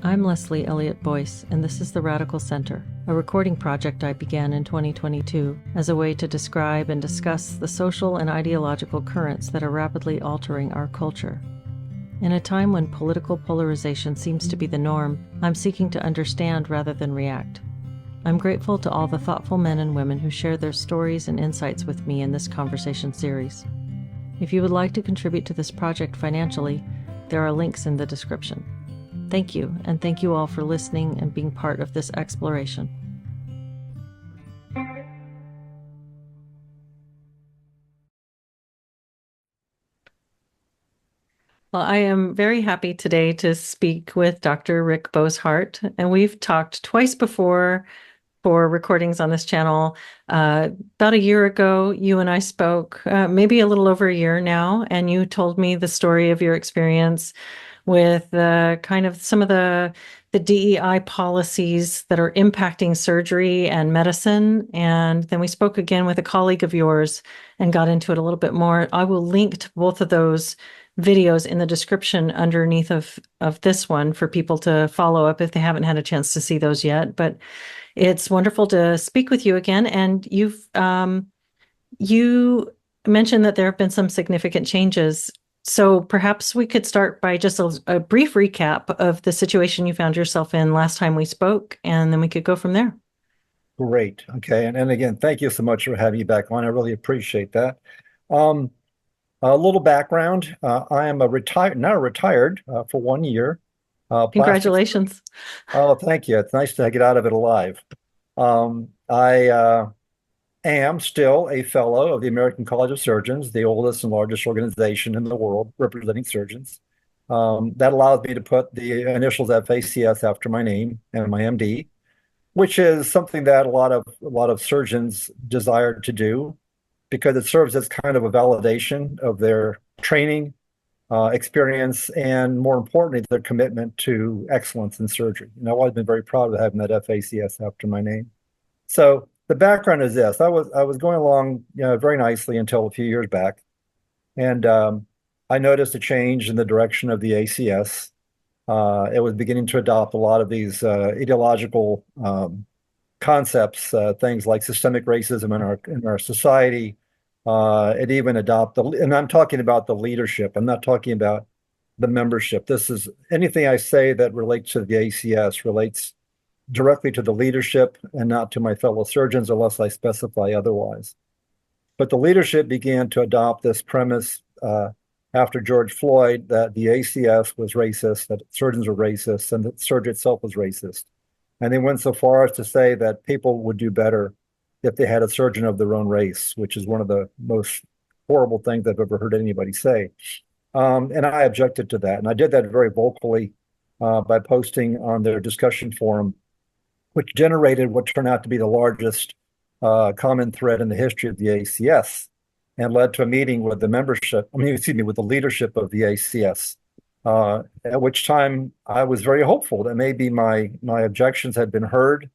I'm Leslie Elliott Boyce, and this is The Radical Center, a recording project I began in 2022 as a way to describe and discuss the social and ideological currents that are rapidly altering our culture. In a time when political polarization seems to be the norm, I'm seeking to understand rather than react. I'm grateful to all the thoughtful men and women who share their stories and insights with me in this conversation series. If you would like to contribute to this project financially, there are links in the description. Thank you, and thank you all for listening and being part of this exploration. Well, I am very happy today to speak with Dr. Rick Bosshardt, and we've talked twice before for recordings on this channel. About a year ago, you and I spoke, maybe a little over a year now, and you told me the story of your experience with kind of some of the DEI policies that are impacting surgery and medicine. And then we spoke again with a colleague of yours and got into it a little bit more. I will link to both of those videos in the description underneath of this one for people to follow up if they haven't had a chance to see those yet. But it's wonderful to speak with you again. And you mentioned that there have been some significant changes. So perhaps we could start by just a brief recap of the situation you found yourself in last time we spoke, and then we could go from there. Great. Okay. And again, thank you so much for having me back on. I really appreciate that. A little background. I am now retired for 1 year. Congratulations. Oh, thank you. It's nice to get out of it alive. I am still a fellow of the American College of Surgeons, the oldest and largest organization in the world representing surgeons. That allows me to put the initials FACS after my name and my MD, which is something that a lot of surgeons desire to do because it serves as kind of a validation of their training, experience, and more importantly, their commitment to excellence in surgery. And I've always been very proud of having that FACS after my name. So the background is this: I was going along, very nicely until a few years back, and I noticed a change in the direction of the ACS. It was beginning to adopt a lot of these ideological concepts, things like systemic racism in our society. It even adopted, and I'm talking about the leadership. I'm not talking about the membership. This is anything I say that relates to the ACS relates directly to the leadership and not to my fellow surgeons unless I specify otherwise. But the leadership began to adopt this premise after George Floyd that the ACS was racist, that surgeons were racist, and that surgery itself was racist. And they went so far as to say that people would do better if they had a surgeon of their own race, which is one of the most horrible things I've ever heard anybody say. And I objected to that. And I did that very vocally by posting on their discussion forum, which generated what turned out to be the largest common thread in the history of the ACS, and led to a meeting with the with the leadership of the ACS, at which time I was very hopeful that maybe my objections had been heard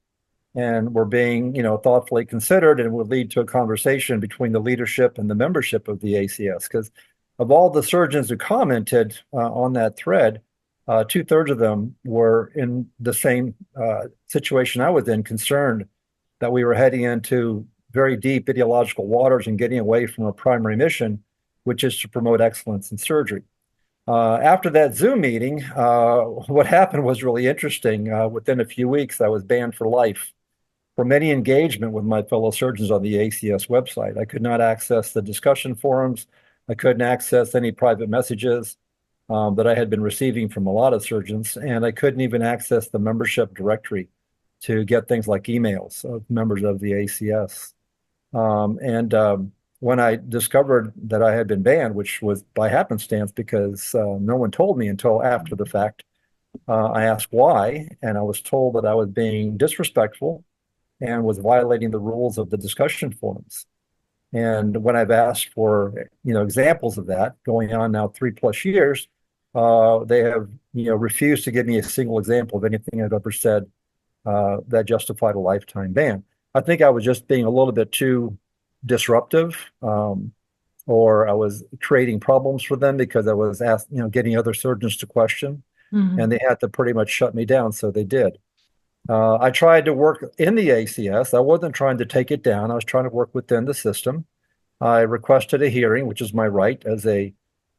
and were being, thoughtfully considered, and would lead to a conversation between the leadership and the membership of the ACS. Because of all the surgeons who commented on that thread, 2/3 of them were in the same situation I was in, concerned that we were heading into very deep ideological waters and getting away from our primary mission, which is to promote excellence in surgery. After that Zoom meeting, what happened was really interesting. Within a few weeks, I was banned for life from any engagement with my fellow surgeons on the ACS website. I could not access the discussion forums. I couldn't access any private messages that I had been receiving from a lot of surgeons, and I couldn't even access the membership directory to get things like emails of members of the ACS. When I discovered that I had been banned, which was by happenstance because no one told me until after the fact, I asked why, and I was told that I was being disrespectful and was violating the rules of the discussion forums. And when I've asked for, examples of that going on now 3+ years, they have, refused to give me a single example of anything I've ever said that justified a lifetime ban. I think I was just being a little bit too disruptive, or I was creating problems for them because I was getting other surgeons to question. Mhm. and they had to pretty much shut me down. So they did. I tried to work in the ACS. I wasn't trying to take it down. I was trying to work within the system. I requested a hearing, which is my right as a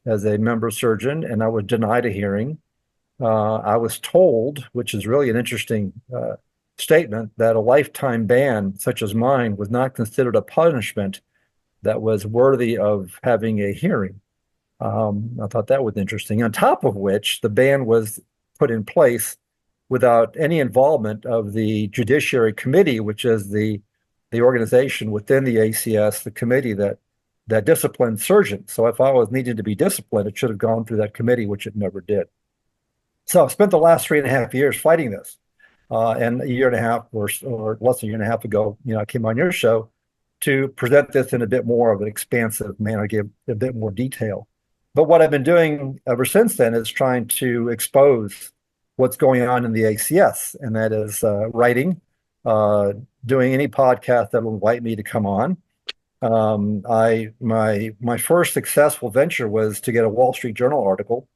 member surgeon, and I was denied a hearing. I was told, which is really an interesting statement, that a lifetime ban such as mine was not considered a punishment that was worthy of having a hearing. I thought that was interesting. On top of which, the ban was put in place without any involvement of the Judiciary Committee, which is the organization within the ACS, the committee that disciplines surgeons. So if I was needed to be disciplined, it should have gone through that committee, which it never did. So I spent the last 3.5 years fighting this. And a year and a half or less than a year and a half ago, I came on your show to present this in a bit more of an expansive manner, give a bit more detail. But what I've been doing ever since then is trying to expose what's going on in the ACS, and that is writing, doing any podcast that will invite me to come on. My first successful venture was to get a Wall Street Journal article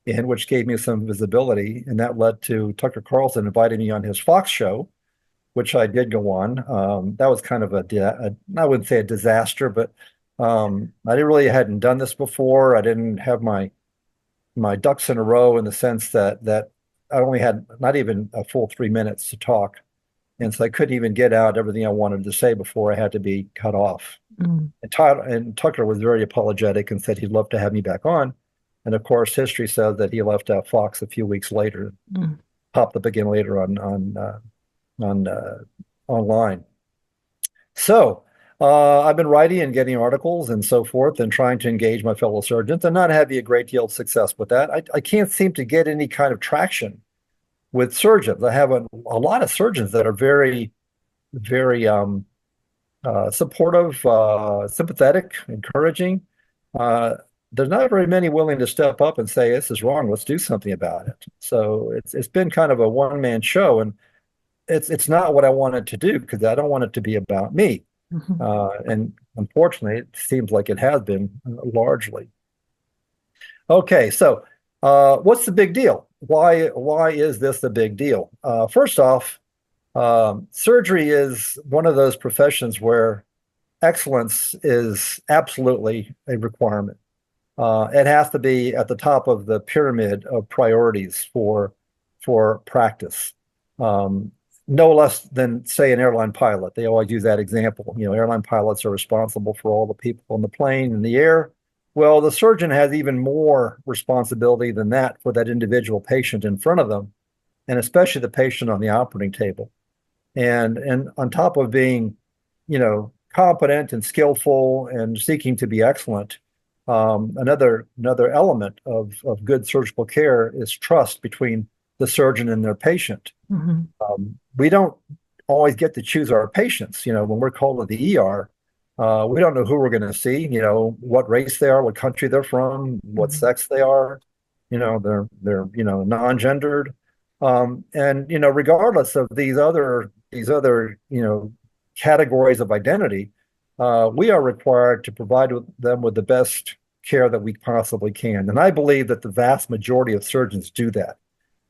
in which gave me some visibility, and that led to Tucker Carlson inviting me on his Fox show, which I did go on. That was kind of I wouldn't say a disaster, but I hadn't done this before. I didn't have my ducks in a row in the sense that I only had not even a full 3 minutes to talk. And so I couldn't even get out everything I wanted to say before I had to be cut off. Mm. And Tucker was very apologetic and said he'd love to have me back on. And of course, history says that he left out Fox a few weeks later, popped up again later on online. So I've been writing and getting articles and so forth and trying to engage my fellow surgeons and not having a great deal of success with that. I can't seem to get any kind of traction with surgeons. I have a lot of surgeons that are very, very supportive, sympathetic, encouraging. There's not very many willing to step up and say, this is wrong, let's do something about it. So it's been kind of a one-man show, and it's not what I wanted to do because I don't want it to be about me. Mm-hmm. And unfortunately, it seems like it has been largely. Okay, so what's the big deal? Why is this a big deal? First off, surgery is one of those professions where excellence is absolutely a requirement. It has to be at the top of the pyramid of priorities for practice. No less than, say, an airline pilot. They always use that example. Airline pilots are responsible for all the people on the plane and the air. Well, the surgeon has even more responsibility than that for that individual patient in front of them, and especially the patient on the operating table. And on top of being, competent and skillful and seeking to be excellent, another element of good surgical care is trust between the surgeon and their patient. Mm-hmm. We don't always get to choose our patients. When we're called to the ER, we don't know who we're going to see, what race they are, what country they're from, what sex they are, they're non-gendered. And regardless of these other categories of identity, we are required to provide them with the best care that we possibly can. And I believe that the vast majority of surgeons do that.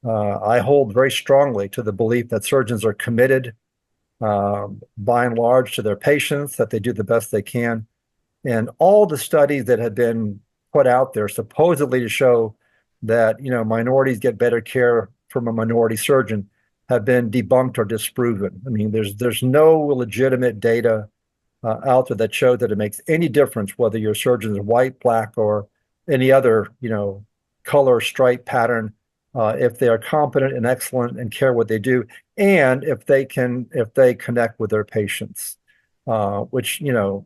I hold very strongly to the belief that surgeons are committed, by and large, to their patients, that they do the best they can. And all the studies that have been put out there supposedly to show that, minorities get better care from a minority surgeon have been debunked or disproven. I mean, there's no legitimate data out there that shows that it makes any difference whether your surgeon is white, black, or any other, color, stripe, pattern, if they are competent and excellent and care what they do, and if they connect with their patients, which, you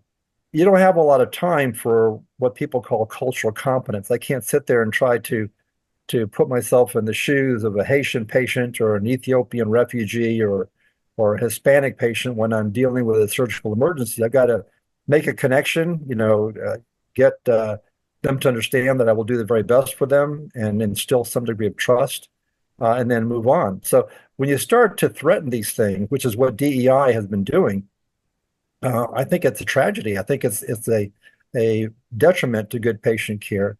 don't have a lot of time for what people call cultural competence. I can't sit there and try to put myself in the shoes of a Haitian patient or an Ethiopian refugee or a Hispanic patient when I'm dealing with a surgical emergency. I've got to make a connection, get them to understand that I will do the very best for them and instill some degree of trust, and then move on. So when you start to threaten these things, which is what DEI has been doing, I think it's a tragedy. I think it's a detriment to good patient care.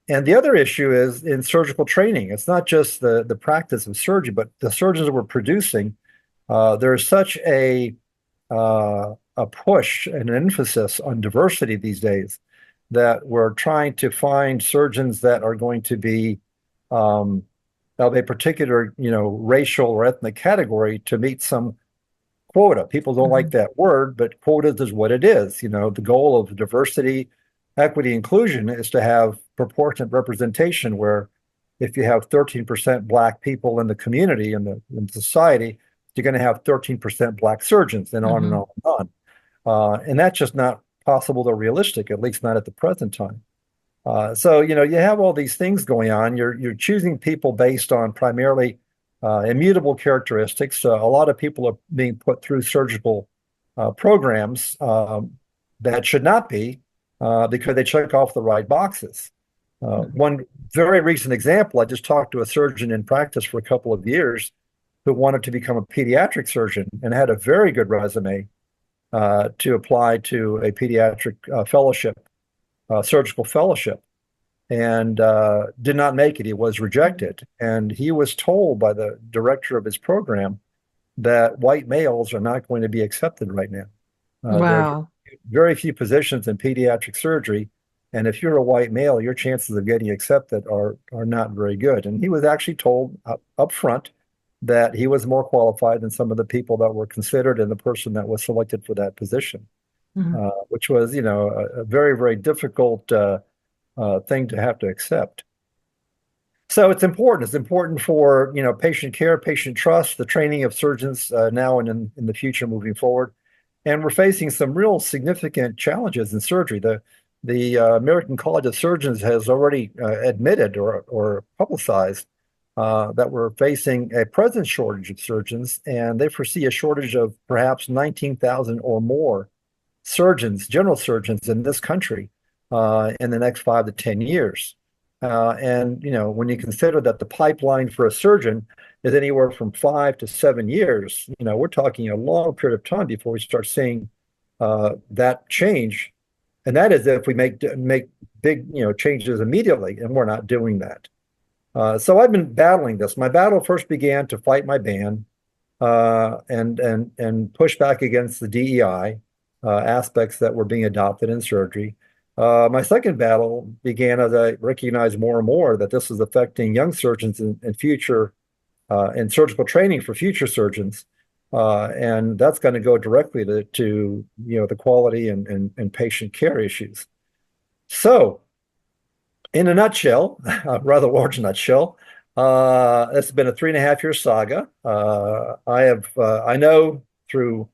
And the other issue is in surgical training. It's not just the practice of surgery, but the surgeons we're producing. There's such a push and an emphasis on diversity these days that we're trying to find surgeons that are going to be of a particular, racial or ethnic category to meet some quota. People don't like Mhm. that word, but quotas is what it is. The goal of diversity, equity, inclusion is to have proportionate representation where if you have 13% Black people in the community, in society, you're going to have 13% Black surgeons and on and Mhm. on and on. And that's just not possible or realistic, at least not at the present time. So, you have all these things going on. You're choosing people based on primarily immutable characteristics. A lot of people are being put through surgical programs that should not be because they check off the right boxes. Mhm. One very recent example, I just talked to a surgeon in practice for a couple of years who wanted to become a pediatric surgeon and had a very good resume to apply to a pediatric fellowship, surgical fellowship, and did not make it. He was rejected. And he was told by the director of his program that white males are not going to be accepted right now. There are Wow. very few positions in pediatric surgery. And if you're a white male, your chances of getting accepted are not very good. And he was actually told up front that he was more qualified than some of the people that were considered and the person that was selected for that position, Mhm. which was, a very, very difficult thing to have to accept. So it's important. It's important for, patient care, patient trust, the training of surgeons now and in the future moving forward. And we're facing some real significant challenges in surgery. The American College of Surgeons has already admitted or publicized that we're facing a present shortage of surgeons, and they foresee a shortage of perhaps 19,000 or more surgeons, general surgeons in this country in the next 5 to 10 years. And when you consider that the pipeline for a surgeon is anywhere from 5 to 7 years, we're talking a long period of time before we start seeing that change. And that is if we make big changes immediately, and we're not doing that. So I've been battling this. My battle first began to fight my ban and push back against the DEI aspects that were being adopted in surgery. My second battle began as I recognized more and more that this is affecting young surgeons in future in surgical training for future surgeons, and that's going to go directly to the quality and patient care issues. So, in a nutshell, a rather large nutshell, it's been a 3.5 year saga. I know through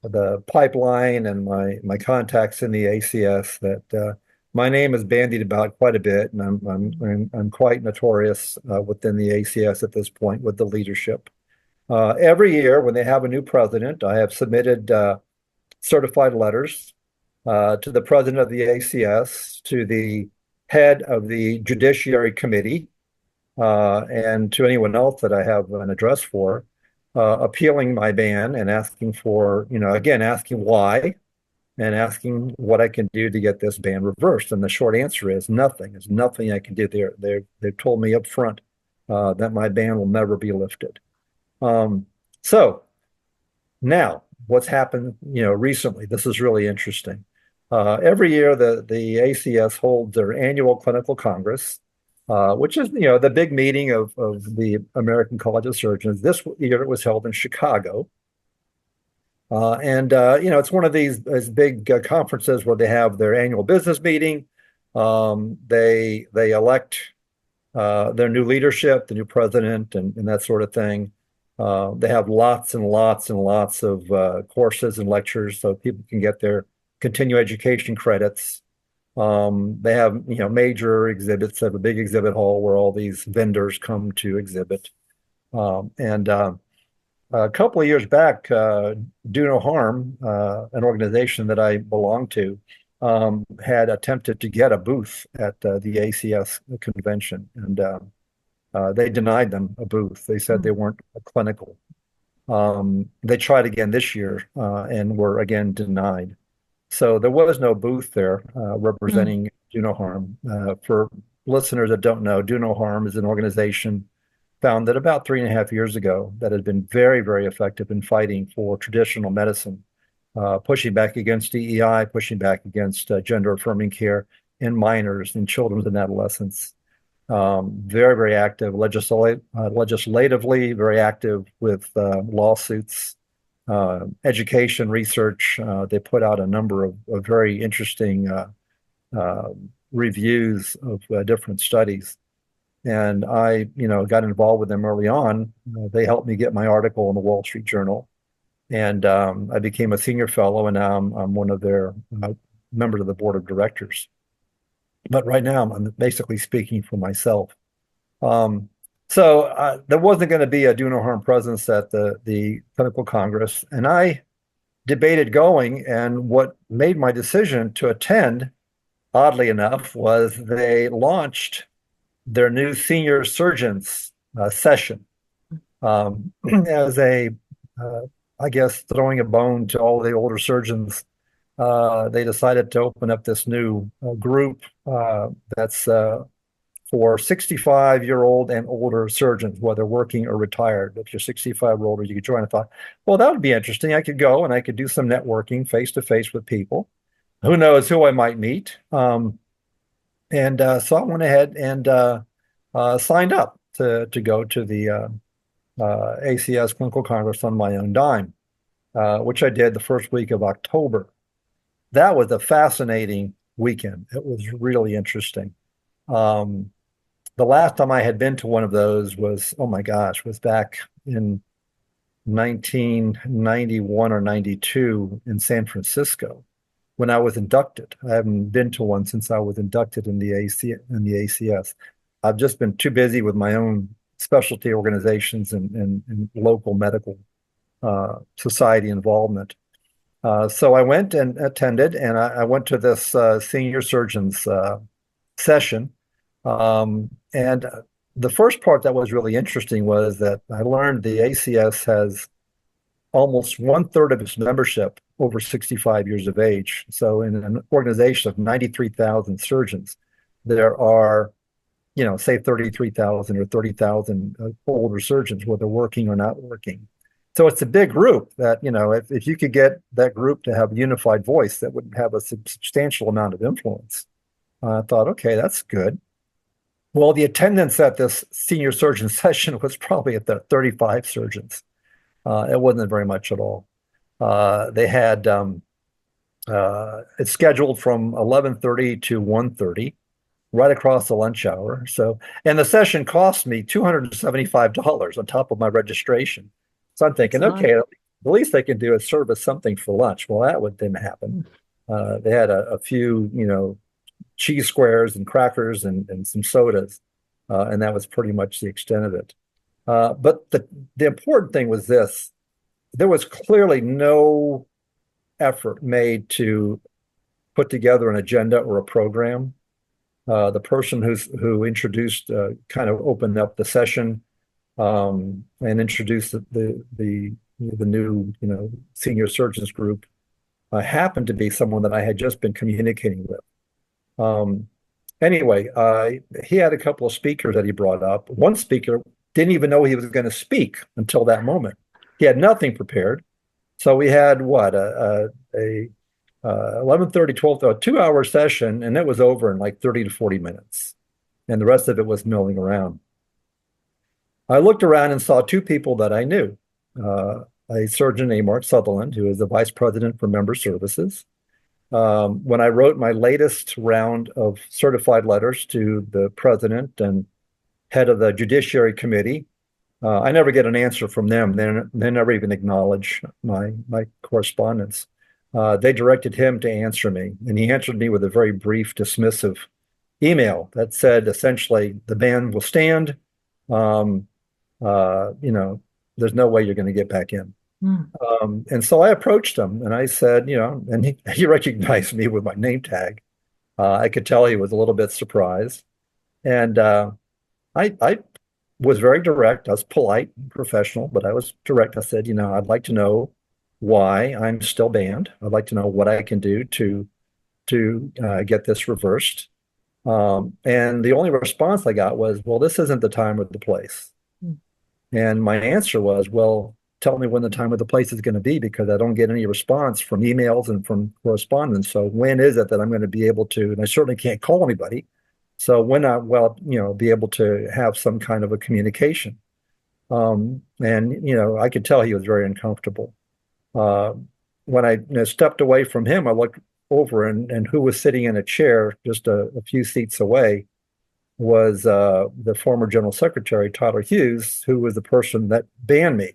the pipeline and my contacts in the ACS that my name is bandied about quite a bit, and I'm quite notorious within the ACS at this point with the leadership. Every year when they have a new president, I have submitted certified letters to the president of the ACS, to the head of the Judiciary Committee, and to anyone else that I have an address for, appealing my ban and asking for, again, asking why and asking what I can do to get this ban reversed. And the short answer is nothing. There's nothing I can do there. They've told me up front that my ban will never be lifted. So now, what's happened, recently? This is really interesting. Every year, the ACS holds their annual clinical congress, which is, the big meeting of the American College of Surgeons. This year, it was held in Chicago, and it's one of these big conferences where they have their annual business meeting. They elect their new leadership, the new president, and that sort of thing. They have lots and lots and lots of courses and lectures so people can get their continuing education credits. They have, major exhibits. They have a big exhibit hall where all these vendors come to exhibit. And a couple of years back, Do No Harm, an organization that I belong to, had attempted to get a booth at the ACS convention, and they denied them a booth. They said they weren't clinical. They tried again this year and were again denied. So there was no booth there Mm. representing Do No Harm. For listeners that don't know, Do No Harm is an organization founded about 3.5 years ago that has been very, very effective in fighting for traditional medicine, pushing back against DEI, pushing back against gender affirming care in minors and children and adolescents. Very, very active legislatively, very active with lawsuits, education, research. They put out a number of very interesting uh, reviews of different studies. And I, got involved with them early on. They helped me get my article in the Wall Street Journal, and I became a senior fellow, and now I'm one of their members of the board of directors. But right now, I'm basically speaking for myself. Um, so there wasn't going to be a do no harm presence at the clinical congress, and I debated going. And what made my decision to attend, oddly enough, was they launched their new senior surgeons session as uh, I guess, throwing a bone to all the older surgeons. They decided to open up this new group that's for 65-year-old and older surgeons, whether working or retired. If you're 65 or older, you could join. I thought, well, that would be interesting. I could go and I could do some networking face to face with people. Who knows who I might meet? And so I went ahead and signed up to go to the ACS Clinical Congress on my own dime, which I did the first week of October. That was a fascinating weekend. It was really interesting. Um, the last time I had been to one of those was, oh my gosh, was back in 1991 or 92 in San Francisco when I was inducted. I haven't been to one since I was inducted in the ACS. I've just been too busy with my own specialty organizations and local medical society involvement. So I went and attended, and I went to this senior surgeons session. And the first part that was really interesting was that I learned the ACS has almost 1/3 of its membership over 65 years of age. So in an organization of 93,000 surgeons, there are, say 33,000 or 30,000 older surgeons, whether working or not working. So it's a big group that, if you could get that group to have a unified voice, that would have a substantial amount of influence. I thought, okay, that's good. Well, the attendance at this senior surgeon session was probably at the 35 surgeons. It wasn't very much at all. They had it's scheduled from 11:30 to 1:30, right across the lunch hour. So, and the session cost me $275 on top of my registration. So I'm thinking, okay, the least they can do is serve us something for lunch. Well, that didn't happen. They had a few, cheese squares and crackers and some sodas, and that was pretty much the extent of it. But the important thing was this: there was clearly no effort made to put together an agenda or a program. The person who introduced kind of opened up the session and introduced the new senior surgeons group happened to be someone that I had just been communicating with. Anyway, he had a couple of speakers that he brought up. One speaker didn't even know he was going to speak until that moment. He had nothing prepared. So we had what a 11:30, 12, a 2-hour session, and it was over in like 30 to 40 minutes. And the rest of it was milling around. I looked around and saw two people that I knew. A surgeon named Mark Sutherland, who is the vice president for member services. When I wrote my latest round of certified letters to the president and head of the Judiciary Committee, I never get an answer from them. They never even acknowledge my correspondence. They directed him to answer me, and he answered me with a very brief, dismissive email that said essentially, the ban will stand. There's no way you're going to get back in. And so I approached him and I said, and he recognized me with my name tag. I could tell he was a little bit surprised. And I was very direct. I was polite and professional, but I was direct. I said, I'd like to know why I'm still banned. I'd like to know what I can do to get this reversed. And the only response I got was, well, this isn't the time or the place. Mm. And my answer was, well, tell me when the time or the place is going to be because I don't get any response from emails and from correspondence. So when is it that I'm going to be able to, and I certainly can't call anybody. So when I, well, be able to have some kind of a communication. And, I could tell he was very uncomfortable. Uh, when I stepped away from him, I looked over and who was sitting in a chair just a few seats away was the former General Secretary, Tyler Hughes, who was the person that banned me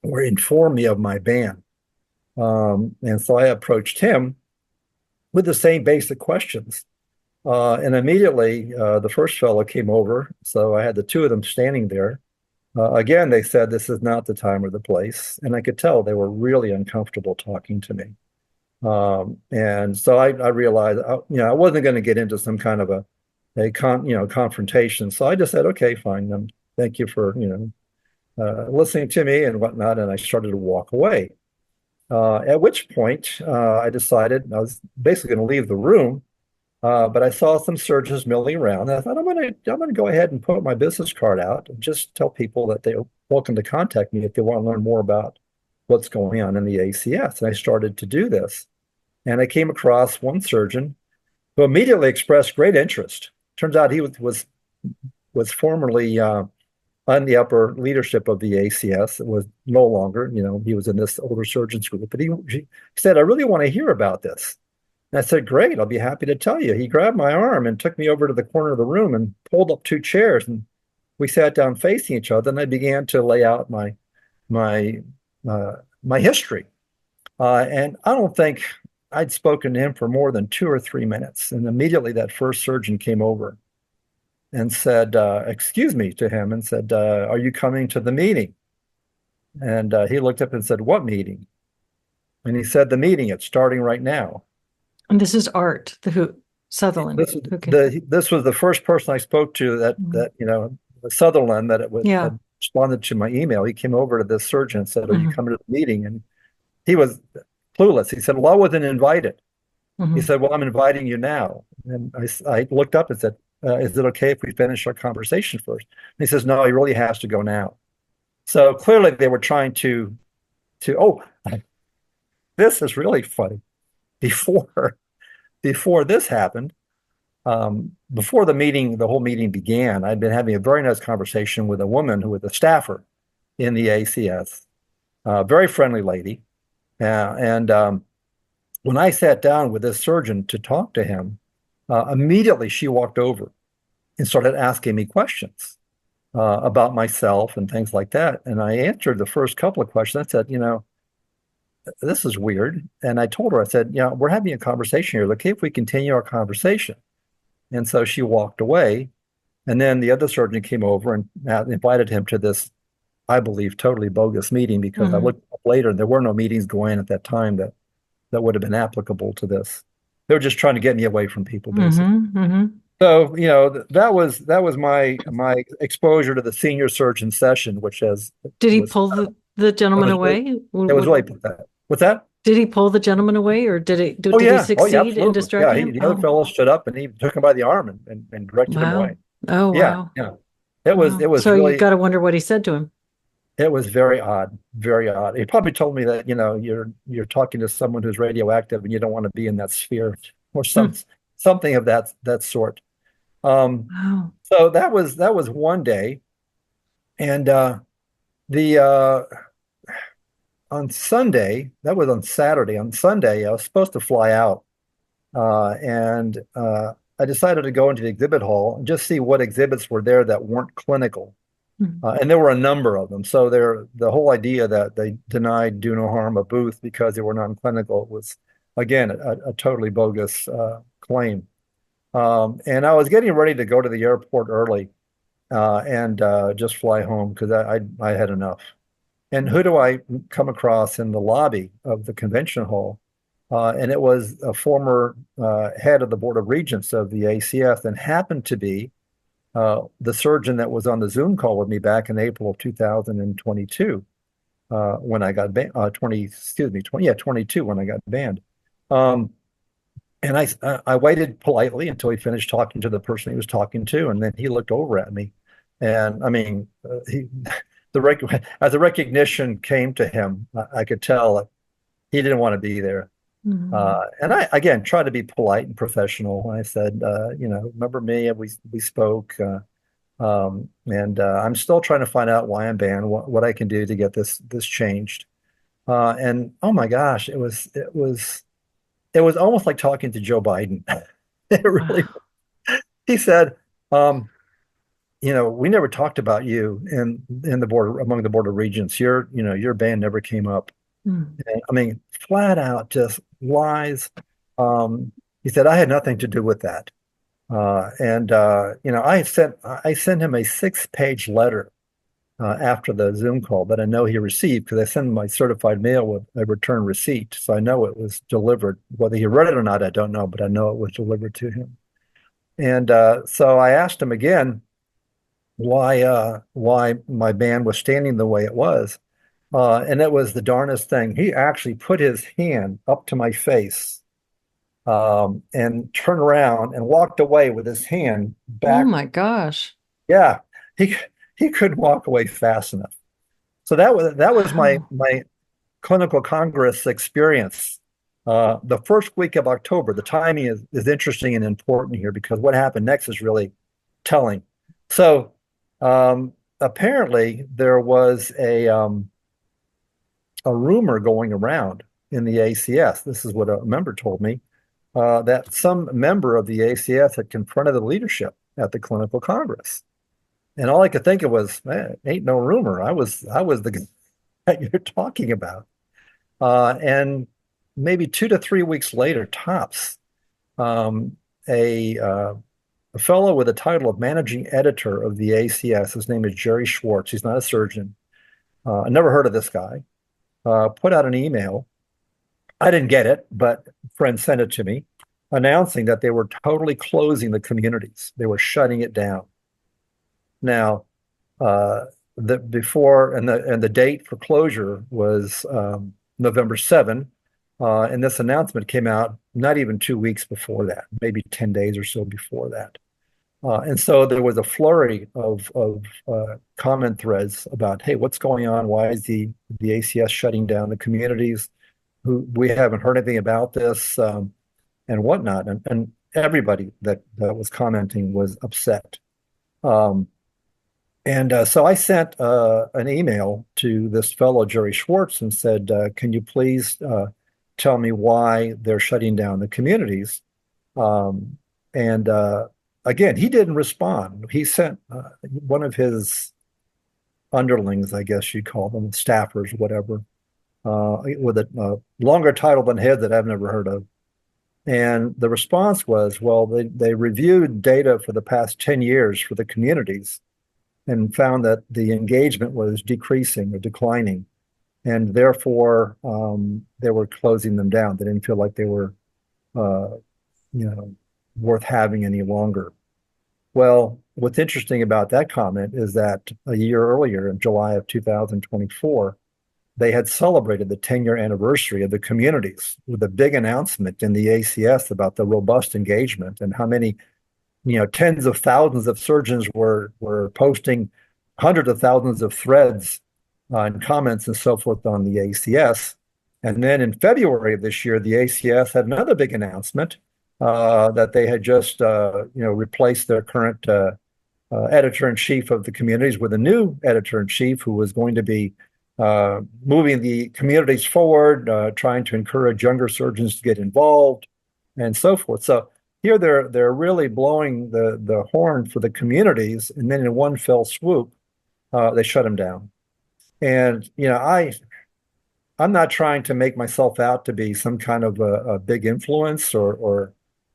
or informed me of my ban. And so I approached him with the same basic questions. And immediately the first fellow came over. So I had the two of them standing there. Again, they said this is not the time or the place. And I could tell they were really uncomfortable talking to me. And so I realized, I wasn't going to get into some kind of a confrontation. So I just said, okay, fine. Thank you for, listening to me and whatnot. And I started to walk away. At which point I decided I was basically going to leave the room. But I saw some surgeons milling around. And I thought I'm going to go ahead and put my business card out and just tell people that they're welcome to contact me if they want to learn more about what's going on in the ACS. And I started to do this. And I came across one surgeon who immediately expressed great interest. Turns out he was formerly on the upper leadership of the ACS. It was no longer, he was in this older surgeons group. But he said, I really want to hear about this. And I said, great, I'll be happy to tell you. He grabbed my arm and took me over to the corner of the room and pulled up two chairs. And we sat down facing each other. And I began to lay out my history. And I don't think I'd spoken to him for more than 2 or 3 minutes. And immediately that first surgeon came over and said, excuse me to him and said, are you coming to the meeting? And he looked up and said, what meeting? And he said, the meeting, it's starting right now. And this is Art, Sutherland. This was the first person I spoke to that Sutherland that had responded to my email. He came over to this surgeon and said, are you coming to the meeting? And he was clueless. He said, well, I wasn't invited. He said, well, I'm inviting you now. And I looked up and said, is it okay if we finish our conversation first? And he says, no, he really has to go now. So clearly they were trying to this is really funny. Before this happened, before the whole meeting began, I'd been having a very nice conversation with a woman who was a staffer in the ACS, very friendly lady. And when I sat down with this surgeon to talk to him, immediately she walked over and started asking me questions about myself and things like that. And I answered the first couple of questions. I said, this is weird. And I told her, I said, we're having a conversation here. Okay, if we continue our conversation. And so she walked away. And then the other surgeon came over and invited him to this, I believe, totally bogus meeting because I looked up later and there were no meetings going at that time that would have been applicable to this. They were just trying to get me away from people, basically. So, that was my exposure to the senior surgeon session, which Did he pull the gentleman away? It was really pathetic. What's that? Did he pull the gentleman away, or did he succeed in distracting him? The other fellow stood up and he took him by the arm and directed him away. Oh, wow. Yeah. It was so really, you got to wonder what he said to him. It was very odd, very odd. He probably told me that, you're talking to someone who's radioactive and you don't want to be in that sphere or something of that sort. Wow. So that was one day. And on Sunday, that was on Saturday. On Sunday, I was supposed to fly out. And I decided to go into the exhibit hall and just see what exhibits were there that weren't clinical. And there were a number of them. So the whole idea that they denied Do No Harm a booth because they were non-clinical was, again, a totally bogus claim. And I was getting ready to go to the airport early and just fly home because I had enough. And who do I come across in the lobby of the convention hall? And it was a former head of the Board of Regents of the ACS and happened to be the surgeon that was on the Zoom call with me back in April of 2022. when I got banned. 22 when I got banned. Um, and I waited politely until he finished talking to the person he was talking to, and then he looked over at me, and I mean, as the recognition came to him, I could tell that he didn't want to be there. Mm. And I again tried to be polite and professional. I said, remember me? We spoke, and I'm still trying to find out why I'm banned, what I can do to get this changed. And oh my gosh, it was almost like talking to Joe Biden. It really. Wow. He said, we never talked about you in the border among the border regions. Your ban never came up. Mm. And, I mean, flat out just lies. Um, he said I had nothing to do with that. And I sent him a 6-page letter after the Zoom call that I know he received because I sent him my certified mail with a return receipt, so I know it was delivered. Whether he read it or not, I don't know, but I know it was delivered to him. And so I asked him again why my ban was standing the way it was. And it was the darnest thing. He actually put his hand up to my face and turned around and walked away with his hand Oh back. my gosh. Yeah, he he couldn't walk away fast enough. So that was my Wow. my clinical congress experience. The first week of October. The timing is interesting and important here because what happened next is really telling. So apparently there was a rumor going around in the ACS. This is what a member told me, that some member of the ACS had confronted the leadership at the clinical congress. And all I could think of was, man, ain't no rumor. I was the guy that you're talking about. And maybe 2 to 3 weeks later, tops, um, a uh, a fellow with the title of managing editor of the ACS, his name is Jerry Schwartz. He's not a surgeon. I never heard of this guy. Put out an email. I didn't get it, but a friend sent it to me, announcing that they were totally closing the communities. They were shutting it down. Now, uh, the date for closure was November 7, and this announcement came out not even 2 weeks before that, maybe 10 days or so before that. And so there was a flurry of comment threads about, hey, what's going on? Why is the ACS shutting down the communities? We haven't heard anything about this, and whatnot. And everybody that was commenting was upset. Um, and so I sent an email to this fellow, Jerry Schwartz, and said, can you please tell me why they're shutting down the communities? And again, he didn't respond. He sent one of his underlings, I guess you'd call them, staffers, whatever, with a longer title than his that I've never heard of. And the response was, well, they reviewed data for the past 10 years for the communities and found that the engagement was decreasing or declining. And therefore, they were closing them down. They didn't feel like they were, uh, worth having any longer. Well, what's interesting about that comment is that a year earlier, in July of 2024, they had celebrated the 10-year anniversary of the communities with a big announcement in the ACS about the robust engagement and how many, tens of thousands of surgeons were posting hundreds of thousands of threads and comments and so forth on the ACS. And then in February of this year, the ACS had another big announcement that they had just, replaced their current editor-in-chief of the communities with a new editor-in-chief who was going to be moving the communities forward, trying to encourage younger surgeons to get involved, and so forth. So here they're really blowing the horn for the communities, and then in one fell swoop, they shut them down. And I'm not trying to make myself out to be some kind of a big influence or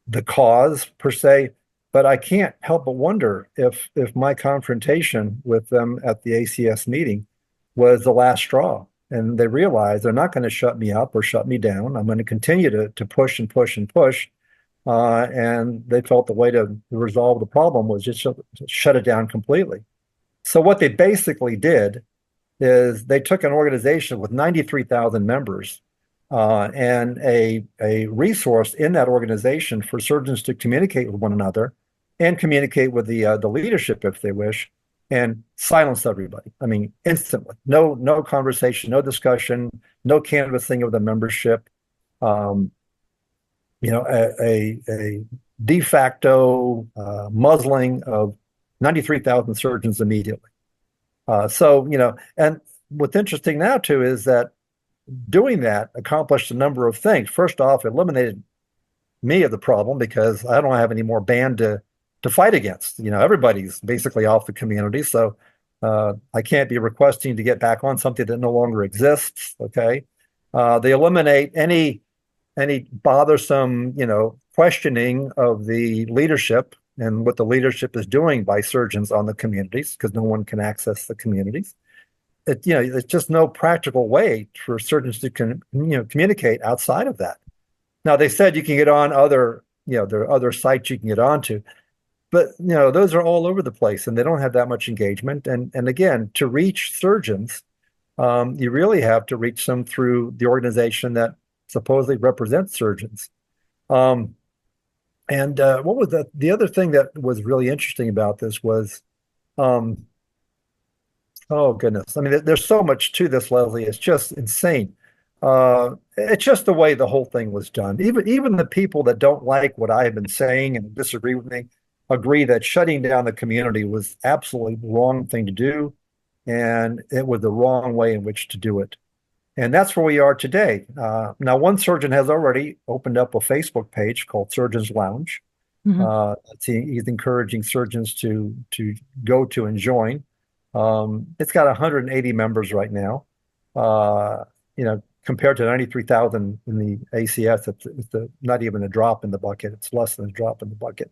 the cause per se, but I can't help but wonder if my confrontation with them at the ACS meeting was the last straw. And they realized they're not going to shut me up or shut me down. I'm going to continue to push and push and push. And they felt the way to resolve the problem was just shut it down completely. So what they basically did is they took an organization with 93,000 members and a resource in that organization for surgeons to communicate with one another and communicate with the leadership if they wish, and silence everybody. I mean, instantly. No conversation, no discussion, no canvassing of the membership. Um, a de facto muzzling of 93,000 surgeons immediately. And what's interesting now too is that doing that accomplished a number of things. First off, it eliminated me of the problem because I don't have any more band to fight against. Everybody's basically off the community, so I can't be requesting to get back on something that no longer exists. Okay, they eliminate any bothersome, questioning of the leadership and what the leadership is doing by surgeons on the communities because no one can access the communities. It's just no practical way for surgeons to communicate outside of that. Now they said you can get on other, there are other sites you can get onto, but those are all over the place and they don't have that much engagement. And again, to reach surgeons, you really have to reach them through the organization that supposedly represents surgeons. What was the other thing that was really interesting about this was, oh goodness, I mean, there's so much to this, Leslie. It's just insane. It's just the way the whole thing was done. Even the people that don't like what I have been saying and disagree with me agree that shutting down the community was absolutely the wrong thing to do, and it was the wrong way in which to do it. And that's where we are today. Now, one surgeon has already opened up a Facebook page called Surgeons Lounge. Mhm. He's encouraging surgeons to go to and join. It's got 180 members right now. Compared to 93,000 in the ACS, it's not even a drop in the bucket. It's less than a drop in the bucket.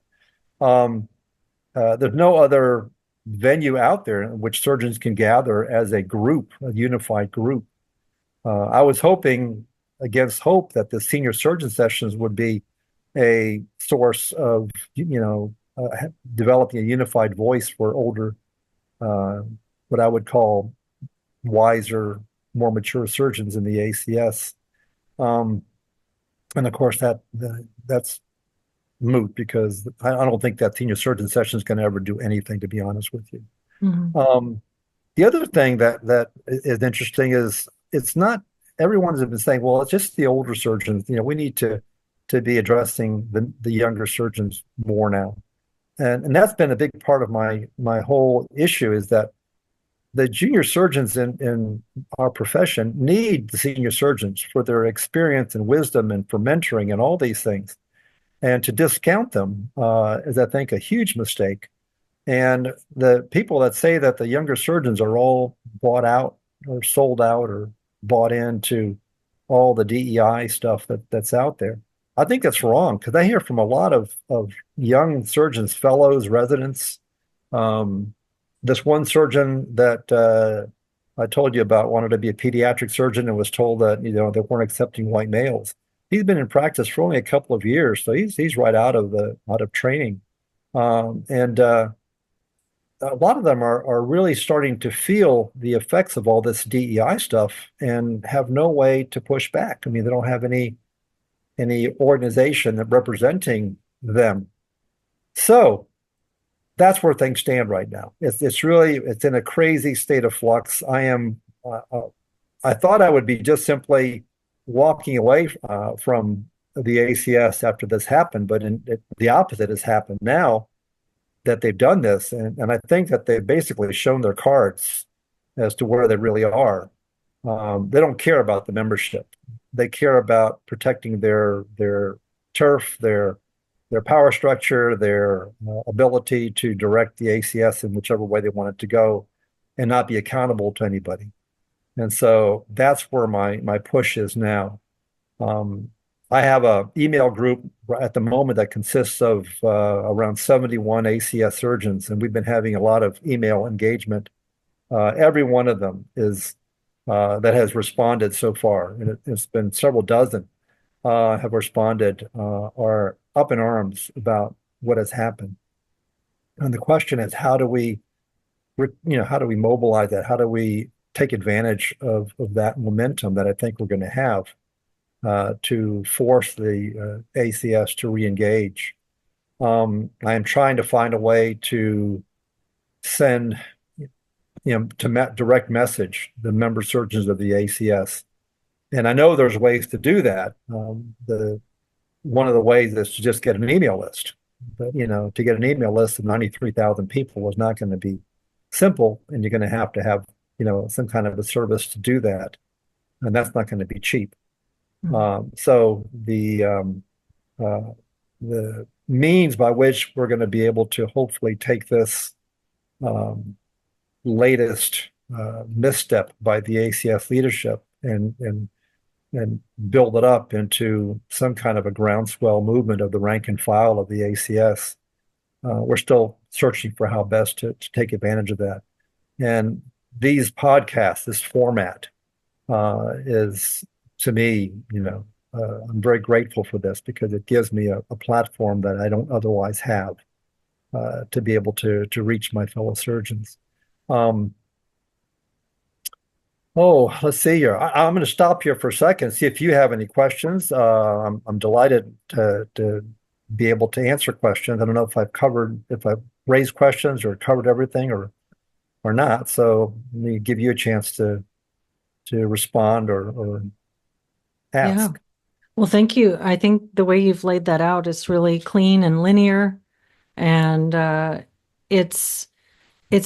There's no other venue out there in which surgeons can gather as a group, a unified group. I was hoping against hope that the senior surgeon sessions would be a source of, developing a unified voice for older, what I would call wiser, more mature surgeons in the ACS. And of course, that's moot because I don't think that senior surgeon session is going to ever do anything, to be honest with you. Mhm. The other thing that is interesting is it's not everyone's been saying, well, it's just the older surgeons. We need to be addressing the younger surgeons more now, and that's been a big part of my whole issue is that the junior surgeons in our profession need the senior surgeons for their experience and wisdom and for mentoring and all these things, and to discount them is, I think, a huge mistake. And the people that say that the younger surgeons are all bought out or sold out or bought into all the DEI stuff that's out there, I think that's wrong because I hear from a lot of young surgeons, fellows, residents. This one surgeon that I told you about wanted to be a pediatric surgeon and was told that they weren't accepting white males. He's been in practice for only a couple of years, so he's right out of training. And a lot of them are really starting to feel the effects of all this DEI stuff and have no way to push back. I mean, they don't have any organization that representing them. So that's where things stand right now. It's in a crazy state of flux. I thought I would be just simply walking away from the ACS after this happened, but the opposite has happened now that they've done this, and I think that they've basically shown their cards as to where they really are. They don't care about the membership. They care about protecting their turf, their power structure, their ability to direct the ACS in whichever way they want it to go, and not be accountable to anybody. And so that's where my push is now. I have an email group at the moment that consists of around 71 ACS surgeons, and we've been having a lot of email engagement. Every one of them that has responded so far, and it's been several dozen have responded, are up in arms about what has happened. And the question is, how do we mobilize that? How do we take advantage of that momentum that I think we're going to have to force the ACS to re-engage. I am trying to find a way to send, to direct message the member surgeons of the ACS. And I know there's ways to do that. One of the ways is to just get an email list. But, to get an email list of 93,000 people is not going to be simple, and you're going to have, some kind of a service to do that. And that's not going to be cheap. So the means by which we're going to be able to hopefully take this latest misstep by the ACS leadership and build it up into some kind of a groundswell movement of the rank and file of the ACS. We're still searching for how best to take advantage of that. And these podcasts, this format, is, to me, I'm very grateful for this because it gives me a platform that I don't otherwise have to be able to reach my fellow surgeons. Let's see here. I'm going to stop here for a second, see if you have any questions. I'm delighted to be able to answer questions. I don't know if I've raised questions or covered everything or not. So let me give you a chance to respond or ask. Yeah. Well, thank you. I think the way you've laid that out is really clean and linear, and it's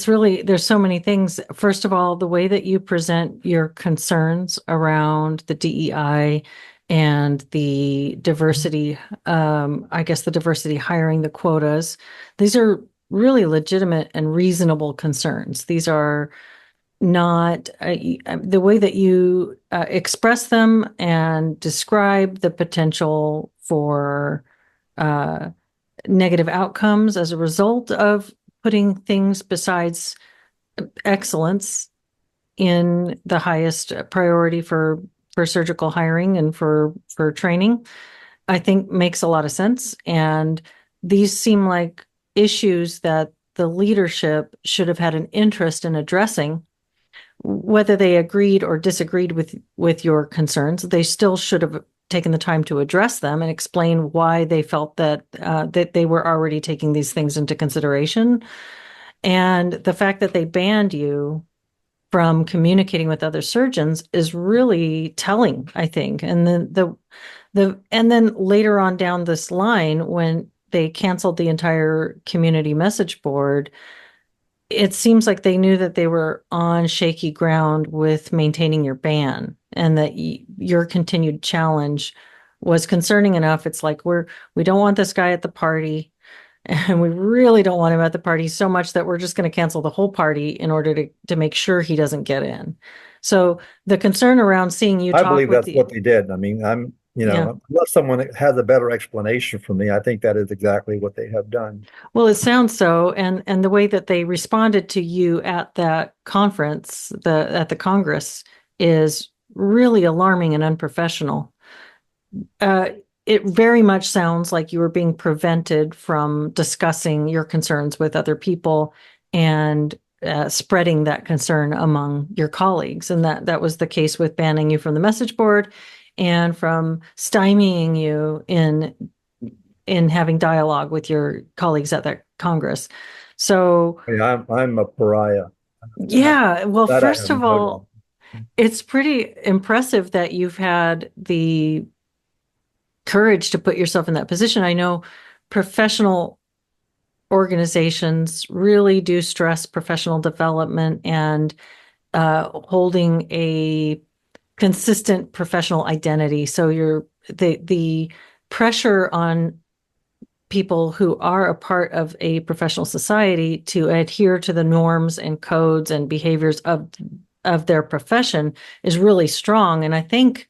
really, there's so many things. First of all, the way that you present your concerns around the DEI and the diversity, I guess the diversity hiring, the quotas, these are really legitimate and reasonable concerns. These are not the way that you express them and describe the potential for negative outcomes as a result of putting things besides excellence in the highest priority for surgical hiring and for training, I think makes a lot of sense. And these seem like issues that the leadership should have had an interest in addressing. Whether they agreed or disagreed with your concerns, they still should have taken the time to address them and explain why they felt that that they were already taking these things into consideration. And the fact that they banned you from communicating with other surgeons is really telling, I think. And then then later on down this line, when they canceled the entire community message board, it seems like they knew that they were on shaky ground with maintaining your ban, and that your continued challenge was concerning enough. It's like, we don't want this guy at the party, and we really don't want him at the party so much that we're just going to cancel the whole party in order to make sure he doesn't get in. So the concern around seeing you I talk believe with that's what they did. I mean, unless someone has a better explanation for me, I think that is exactly what they have done. Well, it sounds so, and the way that they responded to you at that conference, at the Congress, is really alarming and unprofessional. It very much sounds like you were being prevented from discussing your concerns with other people and spreading that concern among your colleagues, and that was the case with banning you from the message board and from stymieing you in having dialogue with your colleagues at that Congress. So yeah, I'm a pariah. yeah, well, That first of all, it's pretty impressive that you've had the courage to put yourself in that position. I know professional organizations really do stress professional development and holding a consistent professional identity. So the pressure on people who are a part of a professional society to adhere to the norms and codes and behaviors of their profession is really strong. And I think